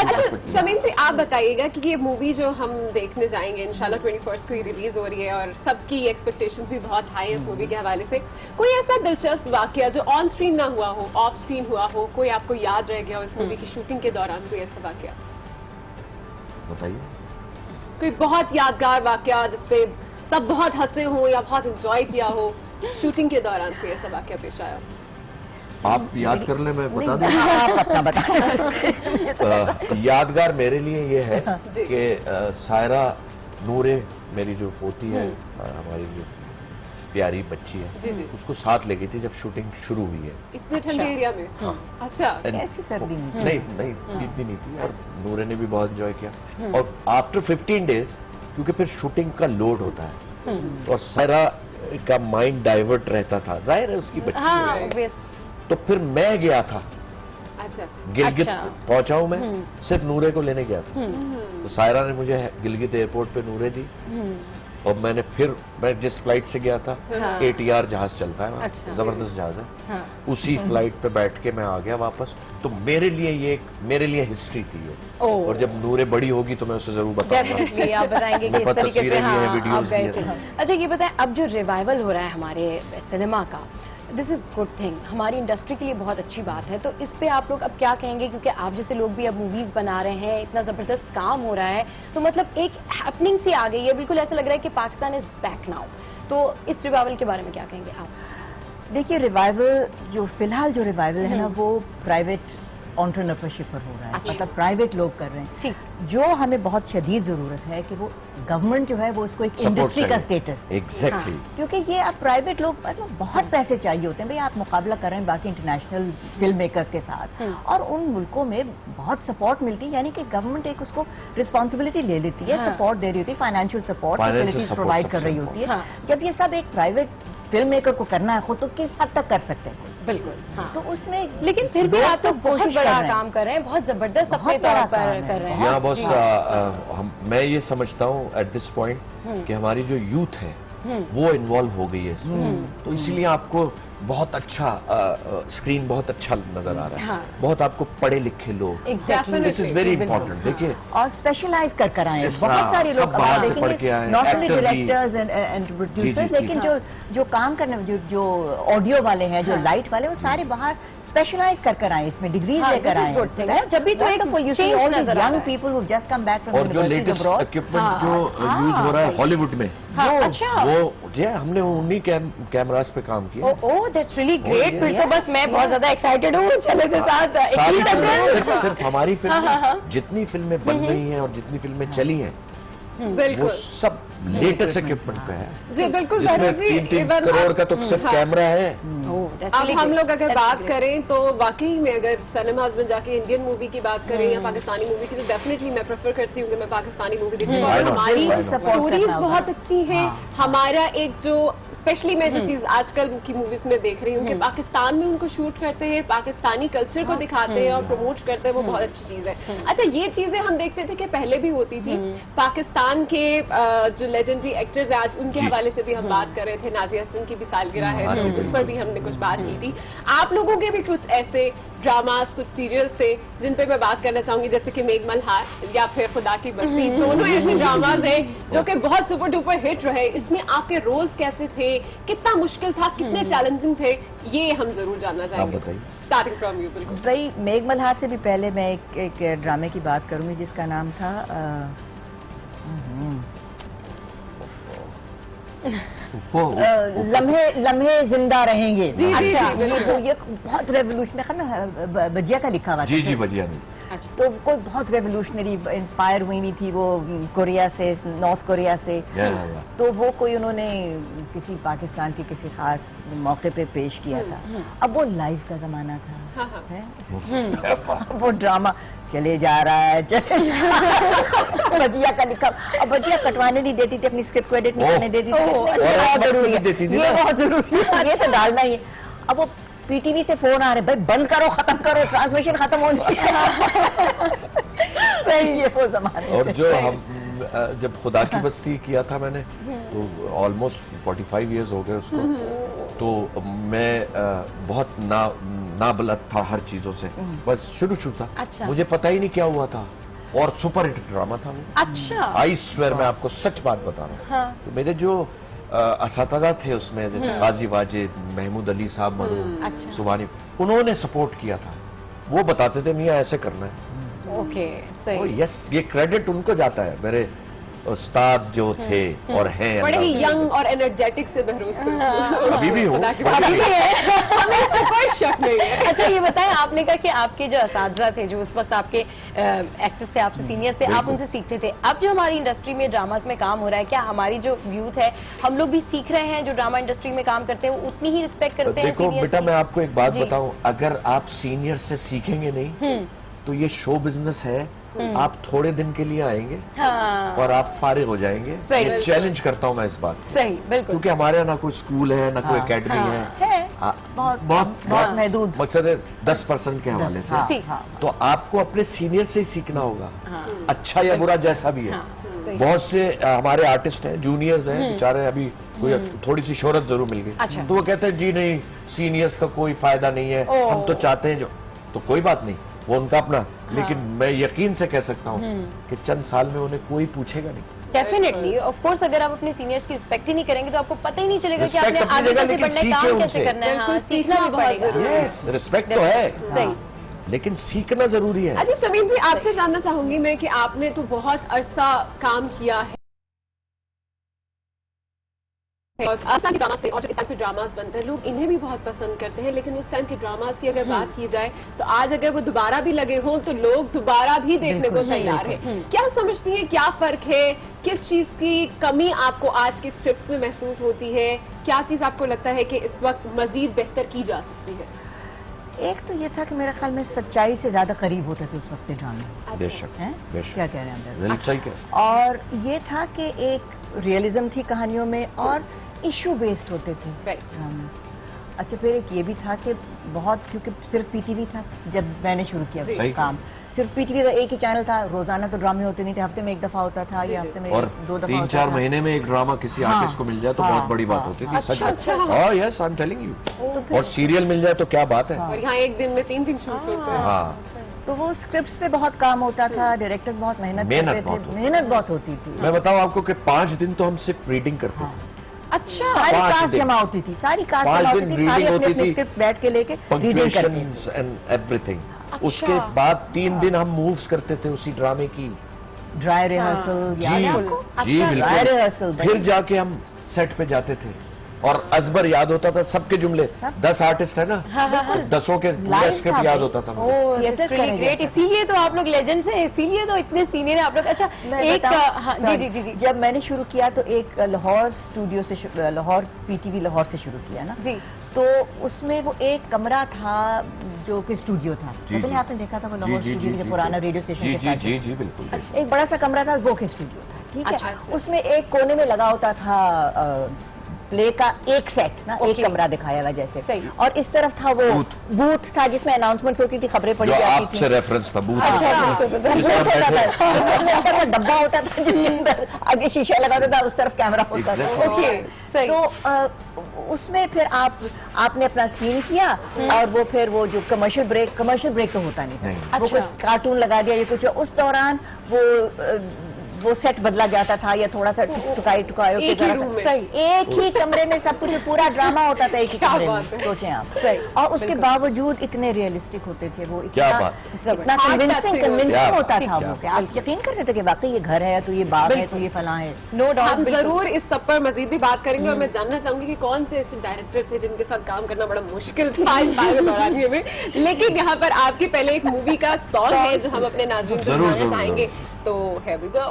शमीम जी, आप बताइएगा कि ये मूवी जो हम देखने जाएंगे इंशाल्लाह 21 को ही रिलीज हो रही है और सबकी एक्सपेक्टेशंस भी बहुत हाई है इस मूवी के हवाले से। कोई ऐसा दिलचस्प वाकया जो ऑन स्क्रीन ना हुआ हो, ऑफ स्क्रीन हुआ हो, कोई आपको याद रह गया हो इस मूवी की शूटिंग के दौरान? कोई ऐसा वाकया बताइए। कोई बहुत यादगार वाकया जिसपे सब बहुत हंसे हो या बहुत एंजॉय किया हो शूटिंग के दौरान? कोई ऐसा वाकया पेश आया? आप याद कर ले, मैं बता दूं। आप अपना बता। यादगार मेरे लिए ये है कि सायरा नूरे, मेरी जो पोती है, हमारी जो प्यारी बच्ची है, उसको साथ ले गई थी जब शूटिंग शुरू हुई है। इतने ठंडे एरिया में? अच्छा, ऐसी सर्दी में? नहीं, इतनी नहीं थी। और नूरे ने भी बहुत एंजॉय किया। और आफ्टर 15 डेज, क्योंकि फिर शूटिंग का लोड होता है और सायरा का माइंड डाइवर्ट रहता था, जाहिर है उसकी बच्ची है। तो फिर मैं गया था। अच्छा, गिलगित पहुंचा हूं मैं, सिर्फ नूरे को लेने गया था। तो सायरा ने मुझे गिलगित एयरपोर्ट पे नूरे दी, और मैं जिस फ्लाइट से गया था, ATR जहाज चलता है, जबरदस्त जहाज है, उसी फ्लाइट पे बैठ के मैं आ गया वापस। तो मेरे लिए हिस्ट्री थी ये। और जब नूरे बड़ी होगी तो मैं उसे जरूर बताऊंगा। आप बताएंगे कि इस तरीके से वीडियोस भी हैं। अच्छा, ये बताएं, अब जो रिवाइवल हो रहा है हमारे सिनेमा का, दिस इज गुड थिंग, हमारी इंडस्ट्री के लिए बहुत अच्छी बात है। तो इस पे आप लोग अब क्या कहेंगे? क्योंकि आप जैसे लोग भी अब मूवीज बना रहे हैं, इतना जबरदस्त काम हो रहा है, तो मतलब एक हैपनिंग सी आ गई है, बिल्कुल ऐसा लग रहा है कि पाकिस्तान इज बैक नाउ। तो इस रिवाइवल के बारे में क्या कहेंगे आप? देखिए, रिवाइवल जो फिलहाल जो रिवाइवल है ना, वो प्राइवेट एंटरप्रेन्योरशिप पर हो रहा है, मतलब प्राइवेट लोग कर रहे हैं। जो हमें बहुत शदीद जरूरत है कि वो गवर्नमेंट जो है वो उसको एक इंडस्ट्री का स्टेटस दे। एग्जैक्टली। क्योंकि ये अब प्राइवेट लोग मतलब बहुत पैसे चाहिए होते हैं भाई, आप मुकाबला कर रहे हैं बाकी इंटरनेशनल फिल्म मेकर्स के साथ, और उन मुल्कों में बहुत सपोर्ट मिलती है, यानी कि गवर्नमेंट एक उसको रिस्पॉन्सिबिलिटी ले लेती है, सपोर्ट दे रही होती है, फाइनेंशियल सपोर्ट, फैसिलिटीज प्रोवाइड कर रही होती है। जब ये सब एक प्राइवेट फिल्म मेकर को करना है खुद, तो किस हद तक कर सकते हैं? बिल्कुल। हाँ। तो उसमें लेकिन फिर भी आप तो बहुत बड़ा काम कर रहे हैं, बहुत जबरदस्त अपने तौर पर कर रहे हैं। यहाँ बस मैं ये समझता हूँ एट दिस पॉइंट कि हमारी जो यूथ है वो इन्वॉल्व हो गई है इसमें, तो इसीलिए आपको बहुत अच्छा स्क्रीन बहुत अच्छा नजर आ रहा है। बहुत आपको पढ़े लिखे लोग, दिस इज वेरी इंपॉर्टेंट। देखिए, और स्पेशलाइज कर आए बहुत सारे लोग, not only directors and producers, लेकिन जो काम करने, जो ऑडियो वाले हैं, जो लाइट वाले, वो सारे बाहर स्पेशलाइज कर आए, इसमें डिग्रीज लेकर आए। जब भी तो एक you see all these young people who just come back from और जो लेटेस्ट इक्विपमेंट जो यूज हो रहा है हॉलीवुड में, वो हमने उन्हीं कैमरास पे काम किया। Oh that's really great. फिर तो बस मैं बहुत ज्यादा एक्साइटेड हूँ, चले के साथ। सिर्फ हमारी फिल्में, जितनी फिल्में बन रही हैं और जितनी फिल्में चली हैं, वो सब लेटेस्ट इक्विपमेंट पे है। जी बिल्कुल, जिसमें 3 करोड़ का तो सिर्फ कैमरा है। अब हम लोग अगर बात करें तो वाकई में अगर सिनेमाज में जाके इंडियन मूवी की बात करें या पाकिस्तानी मूवी की, तो डेफिनेटली मैं प्रेफर करती हूँ कि मैं पाकिस्तानी मूवी देखूँ। और हमारी स्टोरीज बहुत अच्छी हैं, हमारा एक जो स्पेशली मैं जो चीज आजकल की मूवीज में देख रही हूँ कि पाकिस्तान में उनको शूट करते हैं, पाकिस्तानी कल्चर को दिखाते हैं और प्रमोट करते हैं, वो बहुत अच्छी चीज है। अच्छा, ये चीजें हम देखते थे कि पहले भी होती थी। पाकिस्तान के जो लेजेंडरी एक्टर्स हैं, आज उनके हवाले से भी हम बात कर रहे थे, नाजिया हसन की भी सालगिरह है, तो उस पर भी हमने कुछ बात की थी। आप लोगों के भी कुछ ऐसे ड्रामास, कुछ सीरियल्स थे जिन पे मैं बात करना चाहूंगी, जैसे कि मेघमल्हार या फिर खुदा की बस्ती, दोनों ऐसे ड्रामाज हैं जो कि बहुत सुपर डुपर हिट रहे। इसमें आपके रोल्स कैसे थे, कितना मुश्किल था, कितने चैलेंजिंग थे, ये हम जरूर जानना चाहेंगे। Starting from you. बिल्कुल भाई, मेघमल्हार से भी पहले मैं एक ड्रामे की बात करूंगी जिसका नाम था लम्हे जिंदा रहेंगे। अच्छा, ये बहुत रेवोल्यूशनरी, बजिया का लिखा हुआ था। जी बजिया ने। तो कोई बहुत रेवोल्यूशनरी इंस्पायर हुई नहीं थी वो कोरिया से, नॉर्थ कोरिया से। तो वो कोई उन्होंने किसी पाकिस्तान के किसी खास मौके पे पेश किया था। अब वो लाइव का जमाना था, वो ड्रामा चले जा रहा है, बजिया का लिखा। अब बजिया कटवाने नहीं देती थी, अपनी स्क्रिप्ट को एडिट नहीं करने देती थी। बहुत जरूरी है, ये बहुत जरूरी है, ये तो डालना ही है। अब वो पीटीवी से फोन आ रहे, भाई बंद करो, खत्म करो, ट्रांसमिशन खत्म होनी है। सही है वो जमाने। और जो हम जब खुदा की बस्ती किया था मैंने, तो ऑलमोस्ट 45 इयर्स हो गए उसको, तो मैं बहुत नाबलद था हर चीजों से, बस शुरू था। अच्छा। मुझे पता ही नहीं क्या हुआ था, और सुपर हिट ड्रामा था वो। अच्छा। आई स्वेयर, मैं आपको सच बात बता रहा हूँ। हाँ। तो मेरे जो असातिज़ा थे उसमें, जैसे गाजी वाजिद, महमूद अली साहब, मरहूम सुबानी, उन्होंने सपोर्ट किया था। वो बताते थे मियाँ ऐसे करना है। ओके, सही। यस, ये क्रेडिट उनको जाता है, मेरे उस्ताद जो थे और हैं। बड़े ही यंग और एनर्जेटिक से बहरोज अभी भी हो, हमें इसमें कोई शक नहीं है। अच्छा, ये बताएं, आपने कहा कि आपके जो असातिज़ा थे, जो उस वक्त आपके एक्टर्स थे, आपसे सीनियर थे, आप उनसे सीखते थे। अब जो हमारी इंडस्ट्री में ड्रामास में काम हो रहा है, क्या हमारी जो यूथ है, हम लोग भी सीख रहे हैं, जो ड्रामा इंडस्ट्री में काम करते हैं, वो उतनी ही रिस्पेक्ट करते हैं? देखो बेटा, मैं आपको एक बात बताऊं, अगर आप सीनियर से सीखेंगे नहीं तो ये शो बिजनेस है, आप थोड़े दिन के लिए आएंगे और आप फारिग हो जाएंगे। ये चैलेंज करता हूँ मैं इस बात। सही, बिल्कुल। क्योंकि हमारे यहाँ ना कोई स्कूल है, ना कोई एकेडमी है, बहुत महदूद, मकसद है 10% के हवाले से। तो आपको अपने सीनियर से ही सीखना होगा, अच्छा या बुरा जैसा भी है। बहुत से हमारे आर्टिस्ट हैं, जूनियर्स हैं, बेचारे अभी कोई थोड़ी सी शोहरत जरूर मिल गई, तो वो कहते हैं जी नहीं, सीनियर्स का कोई फायदा नहीं है, हम तो चाहते हैं जो, तो कोई बात नहीं, वो उनका अपना। लेकिन मैं यकीन से कह सकता हूँ कि चंद साल में उन्हें कोई पूछेगा नहीं। डेफिनेटली, ऑफ कोर्स, अगर आप अपने सीनियर्स की रिस्पेक्ट ही नहीं करेंगे तो आपको पता ही नहीं चलेगा कि आपने आगे कैसे बढ़ना है, काम कैसे करना है। हाँ, सीखना भी बहुत जरूरी है। रिस्पेक्ट तो है, सही, लेकिन सीखना जरूरी है। अच्छा शमीम जी, आपसे जानना चाहूंगी मैं कि आपने तो बहुत अरसा काम किया है उस टाइम के ड्रामास थे और जो इस टाइम के ड्रामास बनते हैं लोग इन्हें भी बहुत पसंद करते हैं, लेकिन उस टाइम के ड्रामास की अगर बात की जाए तो आज अगर वो दोबारा भी लगे हों तो लोग दोबारा भी देखने को तैयार है। क्या समझती हैं, क्या फर्क है, किस चीज की कमी आपको आज की स्क्रिप्ट्स में महसूस होती है, क्या चीज आपको लगता है कि इस वक्त मजीद बेहतर की जा सकती है? एक तो ये था कि मेरे ख्याल में सच्चाई से ज्यादा करीब होते थे उस वक्त के ड्रामे। बेशक, बेशक। क्या कह रहे हैं आप? सही कह। और ये था कि एक रियलिज्म थी कहानियों में और इशू बेस्ड होते थे ड्रामे। अच्छा, फिर एक ये भी था कि बहुत, क्योंकि सिर्फ पीटीवी था जब मैंने शुरू किया काम, सिर्फ पीटीवी का एक ही चैनल था, रोजाना तो ड्रामे होते नहीं थे, हफ्ते में एक दफा होता था या हफ्ते में और 2 दफा 3-4 महीने में एक ड्रामा किसी आर्टिस्ट को मिल जाए तो बहुत बड़ी बात होती थी। सच है। Yes, I am telling you. और सीरियल मिल जाए तो क्या बात है। और यहाँ एक दिन में 3 दिन शूट होते हैं। हाँ, तो वो स्क्रिप्ट्स पे बहुत काम होता था, डायरेक्टर्स बहुत मेहनत करते थे, मेहनत बहुत होती थी। मैं बताऊं आपको कि 5 दिन तो हम सिर्फ रीडिंग करते थे। अच्छा, सारी कास्ट जमा होती थी, सारी कास्ट जमा होती थी, सारी अपने स्क्रिप्ट बैठ के लेके रीडिंग करते थे एंड एवरीथिंग। उसके बाद 3 दिन हम मूव्स करते थे उसी ड्रामे की, ड्राई रिहर्सल। जी बिल्कुल। फिर जाके हम सेट पे जाते थे और अजबर याद होता था सबके जुमले। 10 आर्टिस्ट है ना, तो 10 के स्क्रिप्ट याद होता था। ग्रेट, इसीलिए तो आप लोग लेजेंड्स हैं, इसीलिए तो इतने सीनियर हैं आप लोग। अच्छा, एक जी, जब मैंने शुरू किया तो एक लाहौर स्टूडियो से, लाहौर पीटीवी लाहौर से शुरू किया ना जी, तो उसमें वो एक कमरा था जो कि स्टूडियो था। पता नहीं आपने देखा था वो लाहौर स्टूडियो जो पुराना रेडियो स्टेशन के साथ। जी जी बिल्कुल। एक बड़ा सा कमरा था, वो के स्टूडियो था, ठीक है। उसमें एक कोने में लगा होता था प्ले का एक सेट ना, एक कमरा दिखाया हुआ जैसे, और इस तरफ था वो बूथ था जिसमें अनाउंसमेंट्स होती थी, खबरें पढ़ी जाती थी। आपसे रेफरेंस था बूथ। डब्बा होता था जिसके अंदर आगे शीशा लगा होता था, उस तरफ कैमरा होता था। तो उसमें फिर आपने अपना सीन किया और वो फिर वो जो कमर्शियल ब्रेक तो होता नहीं था, वो कोई कार्टून लगा दिया या कुछ, उस दौरान वो सेट बदला जाता था या थोड़ा सा टुकाई एक ही कमरे में सब कुछ, पूरा ड्रामा होता था एक ही कमरे में। सोचें आप, और उसके बावजूद इतने रियलिस्टिक होते थे वो, इतना कन्विंसिंग होता था वो कि आप यकीन करते थे कि वाकई ये घर है, तो ये बाग है, तो ये फलां है। नो डाउट, हम जरूर इस सब पर मजीद भी बात करेंगे। और मैं जानना चाहूंगी कि कौन से ऐसे डायरेक्टर थे जिनके साथ काम करना बड़ा मुश्किल था इस दौरान में। लेकिन यहाँ पर आपकी पहले एक मूवी का सॉन्ग है जो हम अपने नाज़रीन को सुनाना चाहेंगे, तो here we go।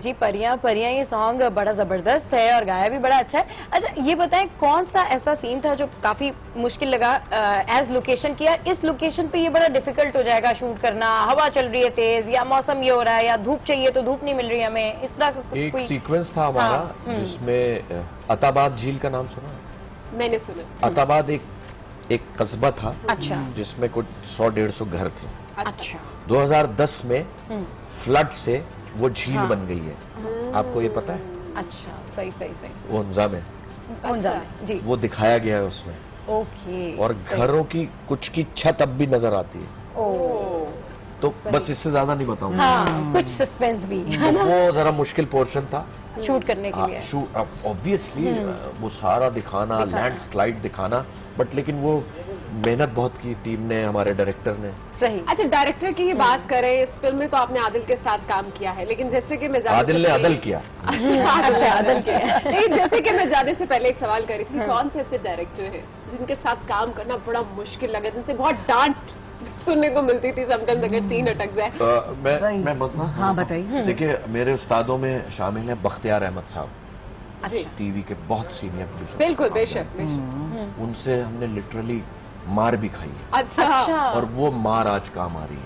जी, परियां परियां ये सॉन्ग बड़ा जबरदस्त है और गाया भी बड़ा अच्छा है। अच्छा, ये बताएं कौन सा ऐसा सीन था जो काफी मुश्किल लगा एज लोकेशन किया, इस लोकेशन पे ये बड़ा डिफिकल्ट हो जाएगा शूट करना, हवा चल रही है तेज या मौसम ये हो रहा है या धूप चाहिए तो धूप नहीं मिल रही हमें, इस तरह का एक सीक्वेंस था हमारा जिसमें अताबाद झील का नाम सुना? मैंने सुना। अताबाद एक कस्बा था, अच्छा, जिसमें कुछ 100-150 घर थे। अच्छा। 2010 में फ्लड से वो झील बन गई है, आपको ये पता है? अच्छा, सही। वो हुंजा में जी, वो दिखाया गया है उसमें। ओके। और घरों की कुछ की छत अब भी नजर आती है। तो बस इससे ज्यादा नहीं बताऊंगा। हाँ, कुछ सस्पेंस भी है ना? वो जरा मुश्किल पोर्शन था शूट करने के लिए। ऑब्वियसली वो सारा दिखाना, लैंडस्लाइड दिखाना, बट लेकिन वो मेहनत बहुत की टीम ने, हमारे डायरेक्टर ने। सही। अच्छा, डायरेक्टर की बात करें, इस फिल्म में तो आपने आदिल के साथ काम किया है, लेकिन जैसे कि मैं आदिल ने अदल किया। अच्छा, अदल किया। लेकिन जैसे कि मैं जाने से पहले एक सवाल करी थी, कौन से ऐसे डायरेक्टर हैं जिनके साथ काम करना बड़ा मुश्किल लगा, जिनसे बहुत डांट सुनने को मिलती थी समटाइम्स अगर सीन अटक जाए? मैं बताऊं? हाँ, बताइए। देखिए, मेरे उस्तादों में शामिल है बख्तियार अहमद साहब, टीवी के बहुत सीनियर प्रोड्यूसर। बिल्कुल, बेशक। उनसे हमने लिटरली मार भी खाई। अच्छा। और वो मार आज काम आ रही है।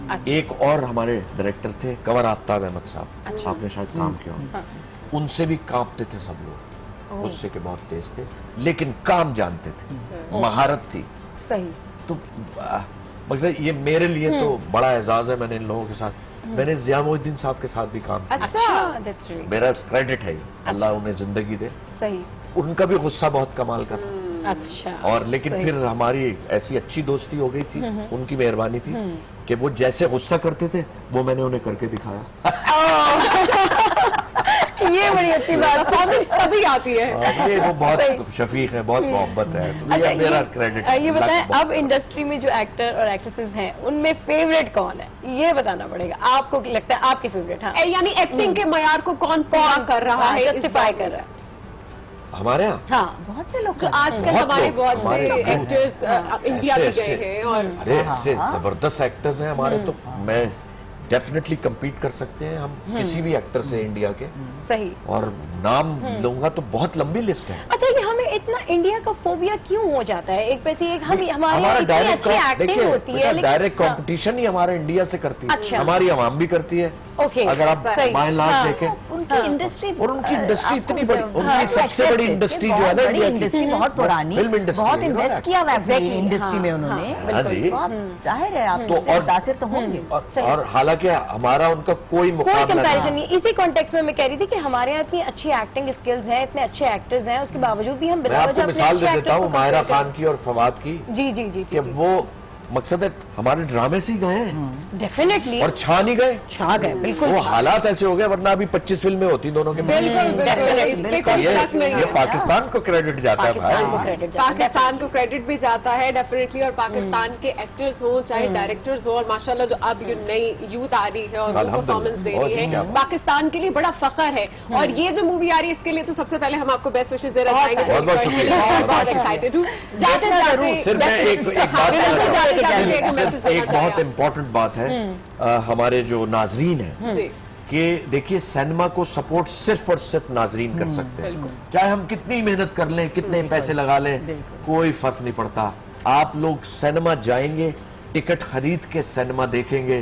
अच्छा। एक और हमारे डायरेक्टर थे कंवर आफ्ताब अहमद साहब, अच्छा, आपने शायद काम किया हो। उनसे भी कांपते थे सब लोग, गुस्से के बहुत तेज थे, लेकिन काम जानते थे, महारत थी। सही। तो मकसद ये मेरे लिए तो बड़ा एजाज है, मैंने इन लोगों के साथ, मैंने जिया मोहिद्दीन साहब के साथ भी काम किया। अच्छा, मेरा क्रेडिट है, अल्लाह उन्हें जिंदगी दे। सही। उनका भी गुस्सा बहुत कमाल का था। अच्छा। और लेकिन फिर हमारी ऐसी अच्छी दोस्ती हो गई थी, उनकी मेहरबानी थी कि वो जैसे गुस्सा करते थे वो मैंने उन्हें करके दिखाया। ये बड़ी अच्छी बात तभी आती है। ये वो बहुत शफीक है, बहुत मोहब्बत है, तो अच्छा, मेरा क्रेडिट। ये बताएं, अब इंडस्ट्री में जो एक्टर और एक्ट्रेसेस हैं उनमें फेवरेट कौन है, ये बताना पड़ेगा। आपको लगता है आपके फेवरेट? हाँ, यानी एक्टिंग के मयार को कौन पूरा कर रहा है, जस्टिफाई कर रहा है? हमारे यहाँ हाँ, बहुत से लोग जो आजकल हमारे बहुत से एक्टर्स इंडिया भी गए हैं और अरे ऐसे जबरदस्त एक्टर्स हैं हमारे, तो मैं डेफिनेटली compete कर सकते हैं हम किसी भी एक्टर से इंडिया के। सही। और नाम लूंगा तो बहुत लंबी लिस्ट है। अच्छा, ये हमें इतना इंडिया का फोबिया क्यों हो जाता है? एक वैसे एक हमारे यहाँ इतनी अच्छी एक्टिंग होती है, लेकिन डायरेक्ट कंपटीशन ही हमारा इंडिया से करती है। अच्छा। हमारी आवाम भी करती है। ओके, अगर आप बाय एंड लार्ज देखें, उनकी इंडस्ट्री और उनकी इंडस्ट्री इतनी बड़ी, उनकी सबसे बड़ी इंडस्ट्री जो है ना इंडिया की, इंडस्ट्री बहुत पुरानी, फिल्म इंडस्ट्री, बहुत इन्वेस्ट किया हुआ है इंडस्ट्री में हाँ उन्होंने। जी, जाहिर है आप तो और मुतासिर तो होंगे। और हालांकि हमारा उनका कोई मुकाबला कंपैरिजन नहीं। इसी कॉन्टेक्स्ट में मैं कह रही थी कि हमारे यहाँ इतनी अच्छी एक्टिंग स्किल्स हैं, इतने अच्छे एक्टर्स हैं, उसके बावजूद भी हम मैं आपको मिसाल दे देता हूँ माहिरा खान की और फवाद की। जी जी जी, कि वो मकसद है हमारे ड्रामे से ही गए हैं डेफिनेटली, और छा नहीं गए, छा गए बिल्कुल। वो हालात ऐसे हो गए, वरना अभी 25 फिल्में होती दोनों के बीच। ये पाकिस्तान को क्रेडिट जाता है भाई, पाकिस्तान को क्रेडिट भी जाता है डेफिनेटली। और पाकिस्तान के एक्टर्स हो चाहे डायरेक्टर्स हो, और माशाल्लाह जो अब नई यूथ आ रही है और वो परफॉर्मेंस दे रही है, पाकिस्तान के लिए बड़ा फख्र है। और ये जो मूवी आ रही है इसके लिए तो सबसे पहले हम आपको बेस्ट विशेस देना चाहेंगे। बहुत एक्साइटेड हूँ। एक बहुत इम्पोर्टेंट बात है हमारे जो नाजरीन है कि देखिए सिनेमा को सपोर्ट सिर्फ और सिर्फ नाजरीन कर सकते हैं। चाहे हम कितनी मेहनत कर लें, कितने पैसे लगा लें, कोई फर्क नहीं पड़ता। आप लोग सिनेमा जाएंगे, टिकट खरीद के सिनेमा देखेंगे,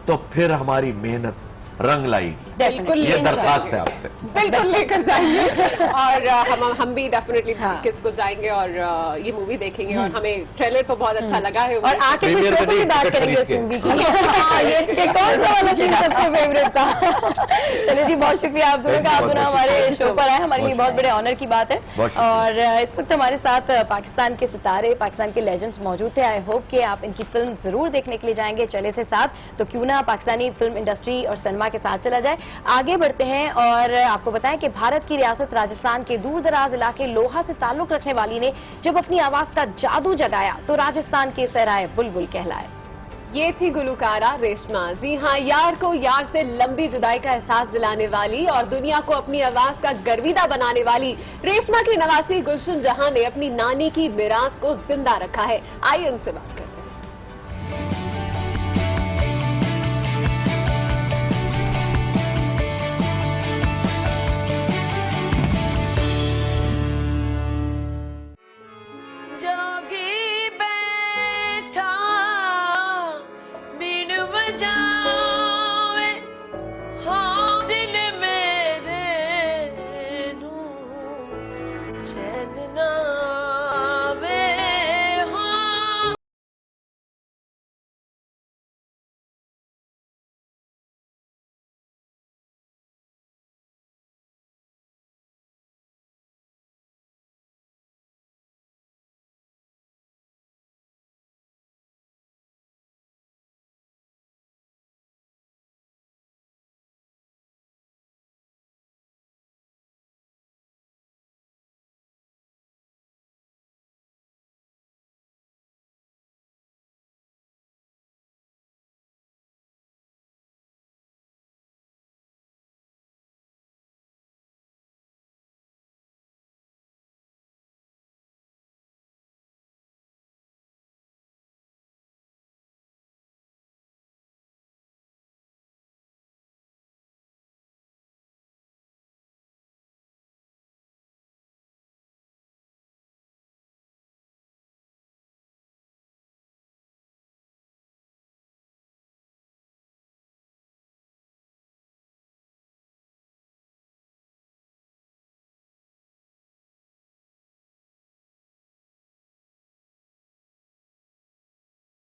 तो फिर हमारी मेहनत रंग लाएगी। बिल्कुल, ये दरखास्त है आपसे, बिल्कुल लेकर जाएंगे। और हम भी डेफिनेटली किसको जाएंगे और ये मूवी देखेंगे। और हमें ट्रेलर तो बहुत अच्छा लगा है, और आके फिर शो की बात करेंगे उस मूवी की। ये कौन सा वाला सीन सबसे फेवरेट था? चलिए जी, बहुत शुक्रिया आप दोनों का, आप दोनों हमारे शो पर आए, हमारे लिए बहुत बड़े ऑनर की बात है। और इस वक्त हमारे साथ पाकिस्तान के सितारे, पाकिस्तान के लेजेंड्स मौजूद थे। आई होप कि आप इनकी फिल्म जरूर देखने के लिए जाएंगे। चले थे साथ, तो क्यों ना पाकिस्तानी फिल्म इंडस्ट्री और सिनेमा के साथ चला जाए। आगे बढ़ते हैं और आपको बताएं कि भारत की रियासत राजस्थान के दूर दराज इलाके लोहा से ताल्लुक रखने वाली ने जब अपनी आवाज का जादू जगाया तो राजस्थान के सहराए बुलबुल कहलाए। ये थी गुलकारा रेशमा। जी हाँ, यार को यार से लंबी जुदाई का एहसास दिलाने वाली और दुनिया को अपनी आवाज का गर्विदा बनाने वाली रेशमा की नवासी गुलशन जहां ने अपनी नानी की मिरास को जिंदा रखा है। आइए उनसे बात करते हैं।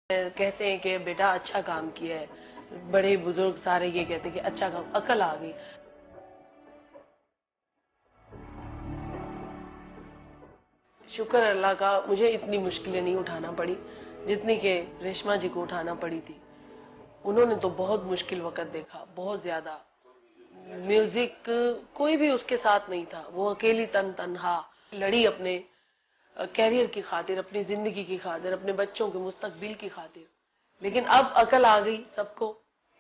कहते हैं कि बेटा अच्छा काम किया है, बड़े बुजुर्ग सारे ये कहते हैं कि अच्छा काम, अकल आ गई। शुक्र अल्लाह का, मुझे इतनी मुश्किलें नहीं उठाना पड़ी जितनी कि रेशमा जी को उठाना पड़ी थी। उन्होंने तो बहुत मुश्किल वक्त देखा, बहुत ज्यादा। म्यूजिक कोई भी उसके साथ नहीं था, वो अकेली तनहा लड़ी अपने कैरियर की खातिर, अपनी जिंदगी की खातिर, अपने बच्चों के मुस्तकबिल की खातिर। लेकिन अब अकल आ गई सबको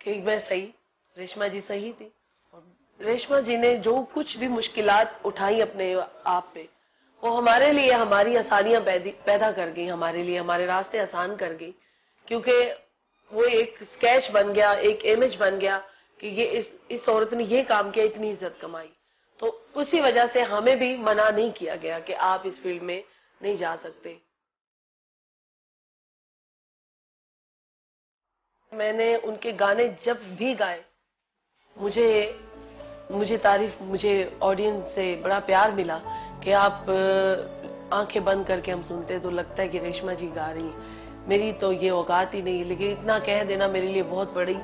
कि मैं सही, रेशमा जी सही थी और रेशमा जी ने जो कुछ भी मुश्किलात उठाई अपने आप पे, वो हमारे लिए हमारी आसानियां पैदा कर गई, हमारे लिए हमारे रास्ते आसान कर गई, क्योंकि वो एक स्केच बन गया, एक इमेज बन गया कि ये इस औरत ने ये काम किया, इतनी इज्जत कमाई। तो उसी वजह से हमें भी मना नहीं किया गया कि आप इस फील्ड में नहीं जा सकते। मैंने उनके गाने जब भी गाए, मुझे तारीफ, मुझे ऑडियंस से बड़ा प्यार मिला कि आप आंखें बंद करके हम सुनते तो लगता है कि रेशमा जी गा रही हैं। मेरी तो ये औकात ही नहीं है, लेकिन इतना कह देना मेरे लिए बहुत बड़ी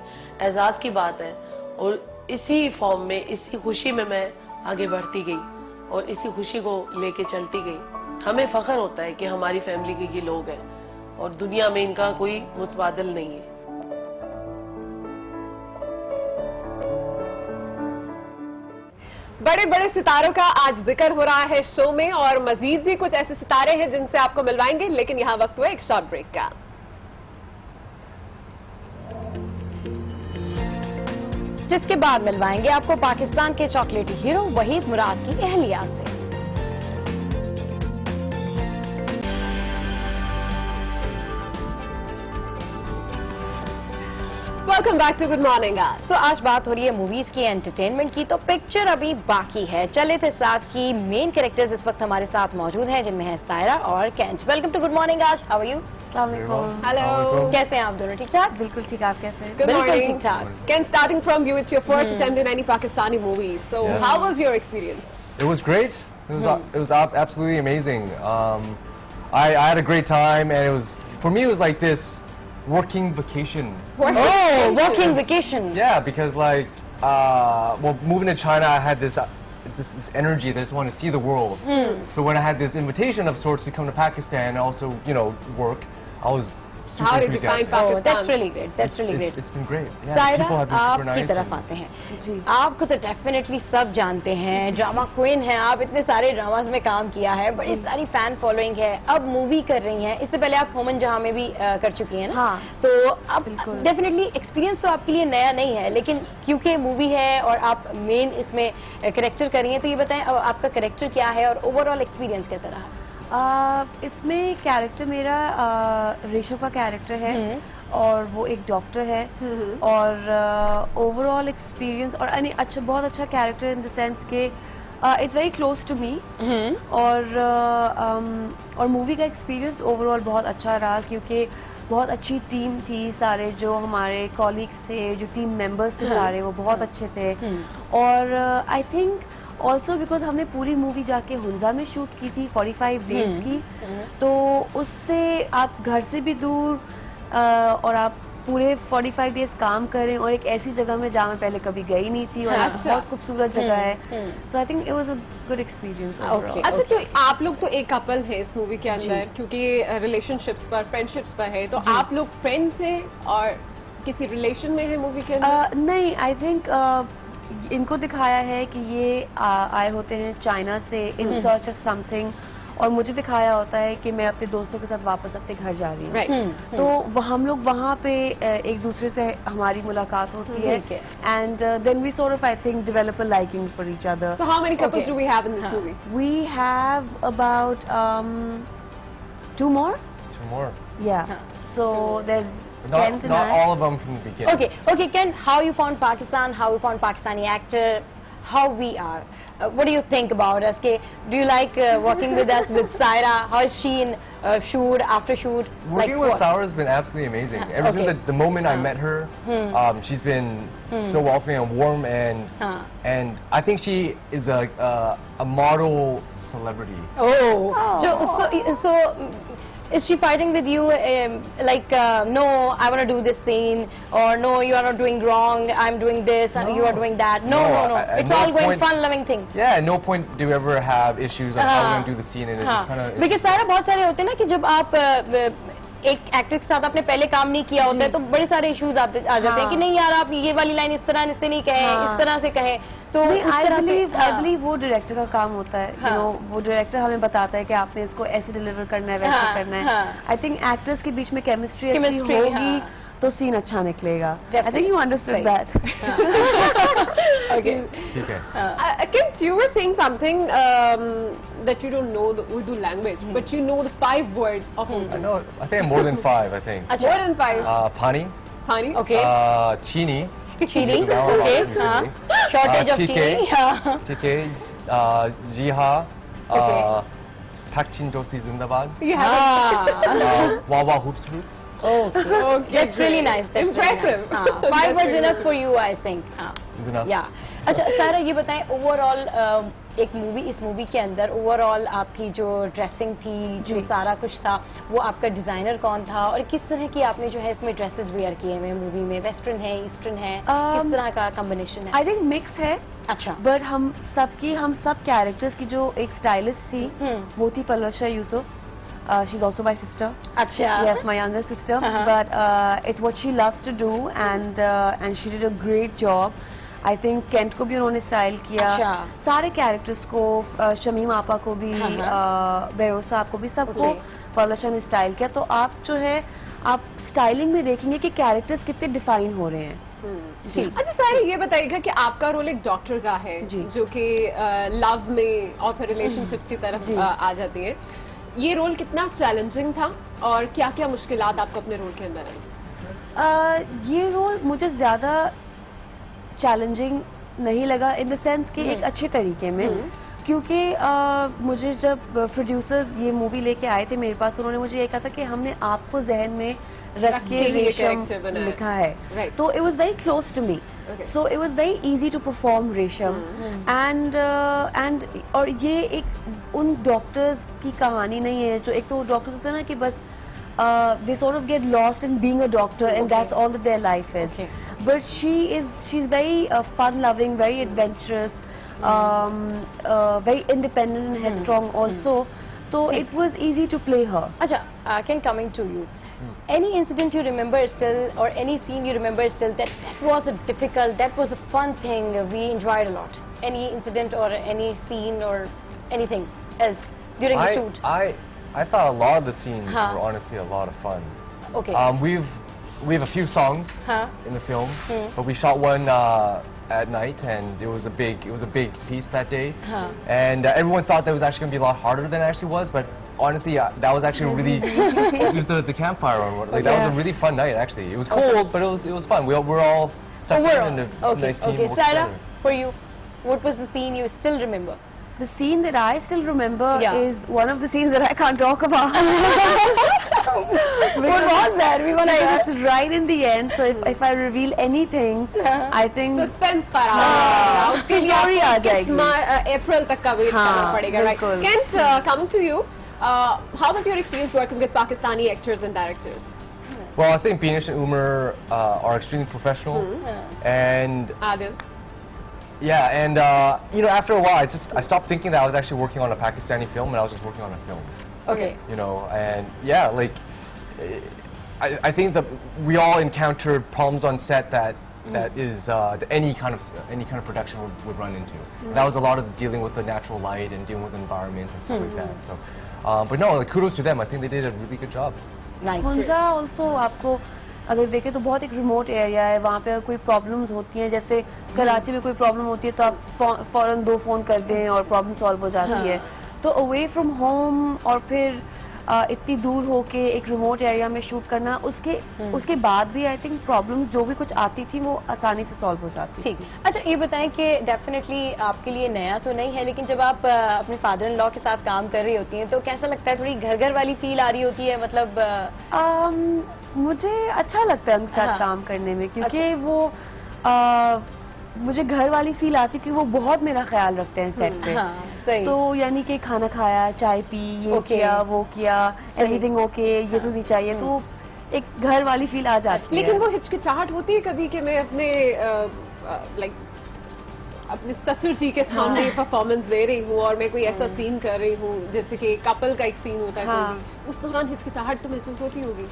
एजाज की बात है। और इसी फॉर्म में, इसी खुशी में मैं आगे बढ़ती गई और इसी खुशी को लेके चलती गई। हमें फख्र होता है कि हमारी फैमिली के ये लोग हैं और दुनिया में इनका कोई मुतबादल नहीं है। बड़े बड़े सितारों का आज जिक्र हो रहा है शो में और मजीद भी कुछ ऐसे सितारे हैं जिनसे आपको मिलवाएंगे, लेकिन यहाँ वक्त हुआ एक शॉर्ट ब्रेक का। जिसके बाद मिलवाएंगे आपको पाकिस्तान के चॉकलेटी हीरो वहीद मुराद की अहलिया से। Welcome back to good morning. So आज बात हो रही है मूवीज की, एंटरटेनमेंट की, तो पिक्चर अभी बाकी है। चले थे साथ की मेन कैरेक्टर्स इस वक्त हमारे साथ मौजूद हैं, जिनमें है सायरा और कैंट। वेलकम टू गुड मॉर्निंग आज। How are you? हेलो, कैसे हैं आप दोनों? ठीक ठाक? बिल्कुल ठीक, आप कैसे हैं? Good बिल्कुल morning. ठीक ठाक। Ken, starting from you, it's your first attempt in any Pakistani movie. So, Yes. how was your experience? It was great. It was absolutely amazing. I had a great time, and it was, for me, it was like this working vacation. Working vacation. Yeah, because like, well, moving to China, I had this energy that I just want to see the world. So when I had this invitation of sorts to come to Pakistan and also, work, I was super How did you find enthusiastic. Pakistan? That's really great. That's really great. It's been great. Yeah, Saira, people have been super आपकी nice. तरफ आते हैं जी। आपको तो definitely सब जानते हैं, drama queen हैं आप, इतने सारे ड्रामास में काम किया है, बड़ी सारी फैन फॉलोइंग है, अब मूवी कर रही हैं। इससे पहले आप होमन जहां में भी कर चुकी हैं ना? हाँ, तो अब डेफिनेटली एक्सपीरियंस तो आपके लिए नया नहीं है, लेकिन क्योंकि मूवी है और आप मेन इसमें कैरेक्टर कर रही हैं, तो ये बताएं आपका कैरेक्टर क्या है और ओवरऑल एक्सपीरियंस कैसा रहा? इसमें कैरेक्टर मेरा रेशम का कैरेक्टर है और वो एक डॉक्टर है और ओवरऑल एक्सपीरियंस और अच्छा, बहुत अच्छा कैरेक्टर इन द सेंस के it's very close to me और मूवी का एक्सपीरियंस ओवरऑल बहुत अच्छा रहा, क्योंकि बहुत अच्छी टीम थी, सारे जो हमारे कॉलीग्स थे, जो टीम मेंबर्स थे सारे, वो बहुत अच्छे थे। और आई थिंक ऑल्सो बिकॉज हमने पूरी मूवी जाके हुंजा में शूट की थी 45 डेज की, तो उससे आप घर से भी दूर और आप पूरे 45 डेज काम करें और एक ऐसी जगह में जहाँ मैं पहले कभी गई नहीं थी और बहुत खूबसूरत जगह है। So I think it was a good experience. अच्छा, तो आप लोग तो एक कपल है इस मूवी के अंदर, क्योंकि रिलेशनशिप्स पर, फ्रेंडशिप्स पर है, तो आप लोग फ्रेंड्स हैं और किसी रिलेशन में है मूवी के अंदर? नहीं, आई थिंक इनको दिखाया है कि ये आए होते हैं चाइना से इन सर्च ऑफ समथिंग, और मुझे दिखाया होता है कि मैं अपने दोस्तों के साथ वापस अपने घर जा रही हूँ। तो हम लोग वहाँ पे एक दूसरे से हमारी मुलाकात होती है, and then we sort of I think develop a liking for each other. So how many couples do we have in this movie? We have about 2 more. 2 more. Yeah. So there's Not all of them from the beginning. Okay, Ken, how you found Pakistan? How you found Pakistani actor? How we are? What do you think about us? Do you like working with us with Saira? How is she in shoot, after shoot? Working with Saira has been absolutely amazing. Ever since the moment I met her, she's been so welcoming and warm, and I think she is a model celebrity. So is she fighting with you no, I want to do this scene, or no, you are not doing wrong, I'm doing this and you are doing that? No. It's all going fun loving thing. Yeah, at no point do we ever have issues on how we're going to do the scene, and it's just kind of because सारा बहुत सारे होते हैं ना कि जब आप एक एक्टर के साथ आपने पहले काम नहीं किया होता है, तो बड़े सारे इश्यूज आ जाते हैं कि नहीं यार, आप ये वाली लाइन इस तरह से नहीं कहे, इस तरह से कहे। तो आई बिलीव वो डायरेक्टर का काम होता है, वो डायरेक्टर हमें बताता है कि आपने इसको ऐसे डिलीवर करना है, वैसे करना है। आई थिंक एक्टर्स के बीच में केमिस्ट्री अच्छी होगी तो सीन अच्छा निकलेगा। I think you understood that. Okay. ठीक है। Kent, you were saying something that you don't know the Urdu language, but you know the 5 words of Urdu. I know. I think more than 5. I think. More than 5. Pani. Pani. Okay. Chini. Chini. Now Okay. musically. Shortage of TK. chini. Yeah. TK. Jiha. Okay. Takchin Dosi Zindabad. You have Wawa Hoops Root. Okay. That's really nice. That's Impressive. Really nice. 5 words enough for you, I think. Is enough? Yeah. अच्छा सारा ये बताएं overall एक movie, इस movie के अंदर overall आपकी जो ड्रेसिंग थी, जो सारा कुछ था, वो आपका डिजाइनर कौन था और किस तरह की आपने जो है इसमें ड्रेसेस वेयर किए हुए मूवी में? वेस्टर्न है, ईस्टर्न है, किस तरह का कॉम्बिनेशन है? आई थिंक मिक्स है। अच्छा। बट हम सब कैरेक्टर्स की जो एक स्टाइलिस्ट थी वो थी Palsha Yusuf. She's also my sister. Acha. Yes, my younger sister. But it's what she loves to do, and she did a great job. I think Kent को भी उन्होंने स्टाइल किया। सारे कैरेक्टर्स को, शमीम आपा को भी, बेरोज साहब को भी, सबको पलशा ने स्टाइल किया। तो आप जो है आप स्टाइलिंग में देखेंगे कि कैरेक्टर्स कितने डिफाइन हो रहे हैं। जी। अच्छा सारा ये बताइएगा कि आपका रोल एक डॉक्टर का है जो कि लव में और फिर रिलेशनशिप्स की तरफ आ जाती है। ये रोल कितना चैलेंजिंग था और क्या क्या मुश्किलात आपको अपने रोल के अंदर आई? ये रोल मुझे ज़्यादा चैलेंजिंग नहीं लगा इन द सेंस कि एक अच्छे तरीके में, क्योंकि मुझे जब प्रोड्यूसर्स ये मूवी लेके आए थे मेरे पास, तो उन्होंने मुझे ये कहा था कि हमने आपको जहन में रख के रेशम लिखा है, तो it was very close to me, so it was very easy to perform Resham. And और ये एक उन डॉक्टर्स की कहानी नहीं है जो, एक तो डॉक्टर्स होते हैं ना कि बस they sort of get lost in being a doctor and that's all that their life is. But she's very fun loving, very adventurous, very independent and headstrong also. So it was easy to play her. Acha, Ken, coming to you. Any incident you remember still, or any scene you remember still that was a difficult, that was a fun thing, we enjoyed a lot? Any incident or any scene or anything else during the shoot? I thought a lot of the scenes were honestly a lot of fun. Okay. We have a few songs in the film, but we shot one at night, and it was a big piece that day. And everyone thought that was actually going to be a lot harder than it actually was, but honestly, that was actually really it was the campfire one. Like that was a really fun night actually. It was cold, but it was fun. We were all stuck in a nice team. Okay, Sarah, for you, what was the scene you still remember? The scene that I still remember is one of the scenes that I can't talk about. What was that? We want to hear. It's right in the end. So if I reveal anything, I think suspense खराब उसके लिए story आ जाएगी। अप्रैल तक का wait करना पड़ेगा, right? Kent, coming to you, how was your experience working with Pakistani actors and directors? Well, I think Beenish and Umar are extremely professional, and Adil. Yeah, and you know, after a while, I stopped thinking that I was actually working on a Pakistani film, and I was just working on a film. Okay. You know, and yeah, like I think that we all encountered problems on set that is any kind of production would run into. That was a lot of dealing with the natural light and dealing with the environment and stuff like that. So, but no, like, kudos to them. I think they did a really good job. Nice. Hunza also आपको अगर देखें तो बहुत एक remote area है, वहाँ पे कोई प्रॉब्लम्स होती हैं, जैसे कराची में कोई प्रॉब्लम होती है तो आप फौरन 2 फोन कर दें और प्रॉब्लम सॉल्व हो जाती है। तो अवे फ्रॉम होम और फिर इतनी दूर होके एक रिमोट एरिया में शूट करना, उसके बाद भी आई थिंक प्रॉब्लम्स जो भी कुछ आती थी वो आसानी से सॉल्व हो जाती थी। अच्छा ये बताएं कि डेफिनेटली आपके लिए नया तो नहीं है, लेकिन जब आप अपने फादर इन लॉ के साथ काम कर रही होती हैं तो कैसा लगता है? थोड़ी घर वाली फील आ रही होती है? मतलब मुझे अच्छा लगता है उनके साथ काम करने में, क्योंकि वो मुझे घर वाली फील आती, क्योंकि वो बहुत मेरा ख्याल रखते हैं सेट पे। सही। तो यानी कि खाना खाया, चाय पी, ये किया, वो किया, एवरीथिंग ओके, ये तो नहीं चाहिए, तो एक घर वाली फील आ जाती है। लेकिन वो हिचकिचाहट होती है कभी कि मैं अपने अपने ससुर जी के सामने परफॉर्मेंस दे रही हूँ और मैं कोई ऐसा सीन कर रही हूँ जैसे कि कपल का एक सीन होता है, उस दौरान हिचकिचाहट तो महसूस होती होगी?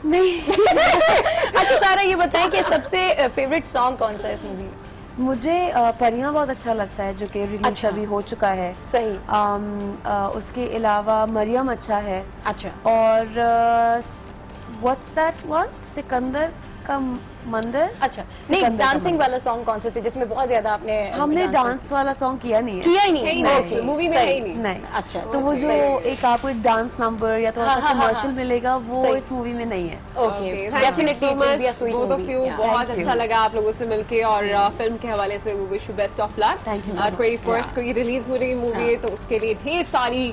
नहीं। अच्छा सारा ये बताएं कि सबसे फेवरेट सॉन्ग कौन सा है इस मूवी में? मुझे परियां बहुत अच्छा लगता है, जो कि रिलीज अभी हो चुका है। सही। उसके अलावा मरियम अच्छा है। अच्छा। और व्हाट्स दैट वन, सिकंदर का मंदिर। अच्छा, नहीं डांसिंग वाला सॉन्ग कौन से थे जिसमें बहुत ज्यादा आपने हमने डांस वाला सॉन्ग किया नहीं है, किया ही नहीं, मूवी में है ही नहीं। नहीं। अच्छा, तो वो जो एक आपको एक डांस नंबर या थोड़ा सा कमर्शियल मिलेगा वो इस मूवी में नहीं है। Okay, definitely both of you, बहुत Thank अच्छा you. लगा आप लोगों से मिलके और फिल्म के हवाले से we wish you best of luck. Thank you so much. 21st को ये रिलीज हो रही मूवी है, तो उसके लिए ढेर सारी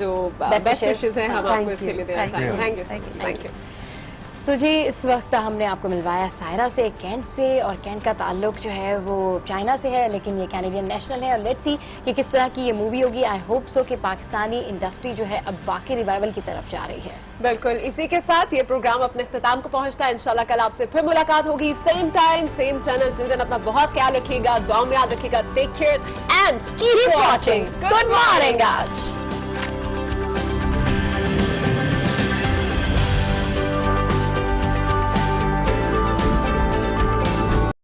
जो बेस्ट विशेस हैं हम आपको इसके लिए देना चाहेंगे। Thank you. सो जी, इस वक्त हमने आपको मिलवाया सायरा से, कैंट से, और कैंट का ताल्लुक जो है वो चाइना से है, लेकिन ये कैनेडियन नेशनल है। और लेट्स सी कि किस तरह की ये मूवी होगी। आई होप सो कि पाकिस्तानी इंडस्ट्री जो है अब वाकई रिवाइवल की तरफ जा रही है। बिल्कुल, इसी के साथ ये प्रोग्राम अपने इख्तिताम को पहुंचता है। इंशाल्लाह कल आपसे फिर मुलाकात होगी, सेम टाइम सेम चैनल। जिस दिन अपना बहुत ख्याल रखिएगा, दुआ में याद रखिएगा। Take care and keep watching. Good morning आज।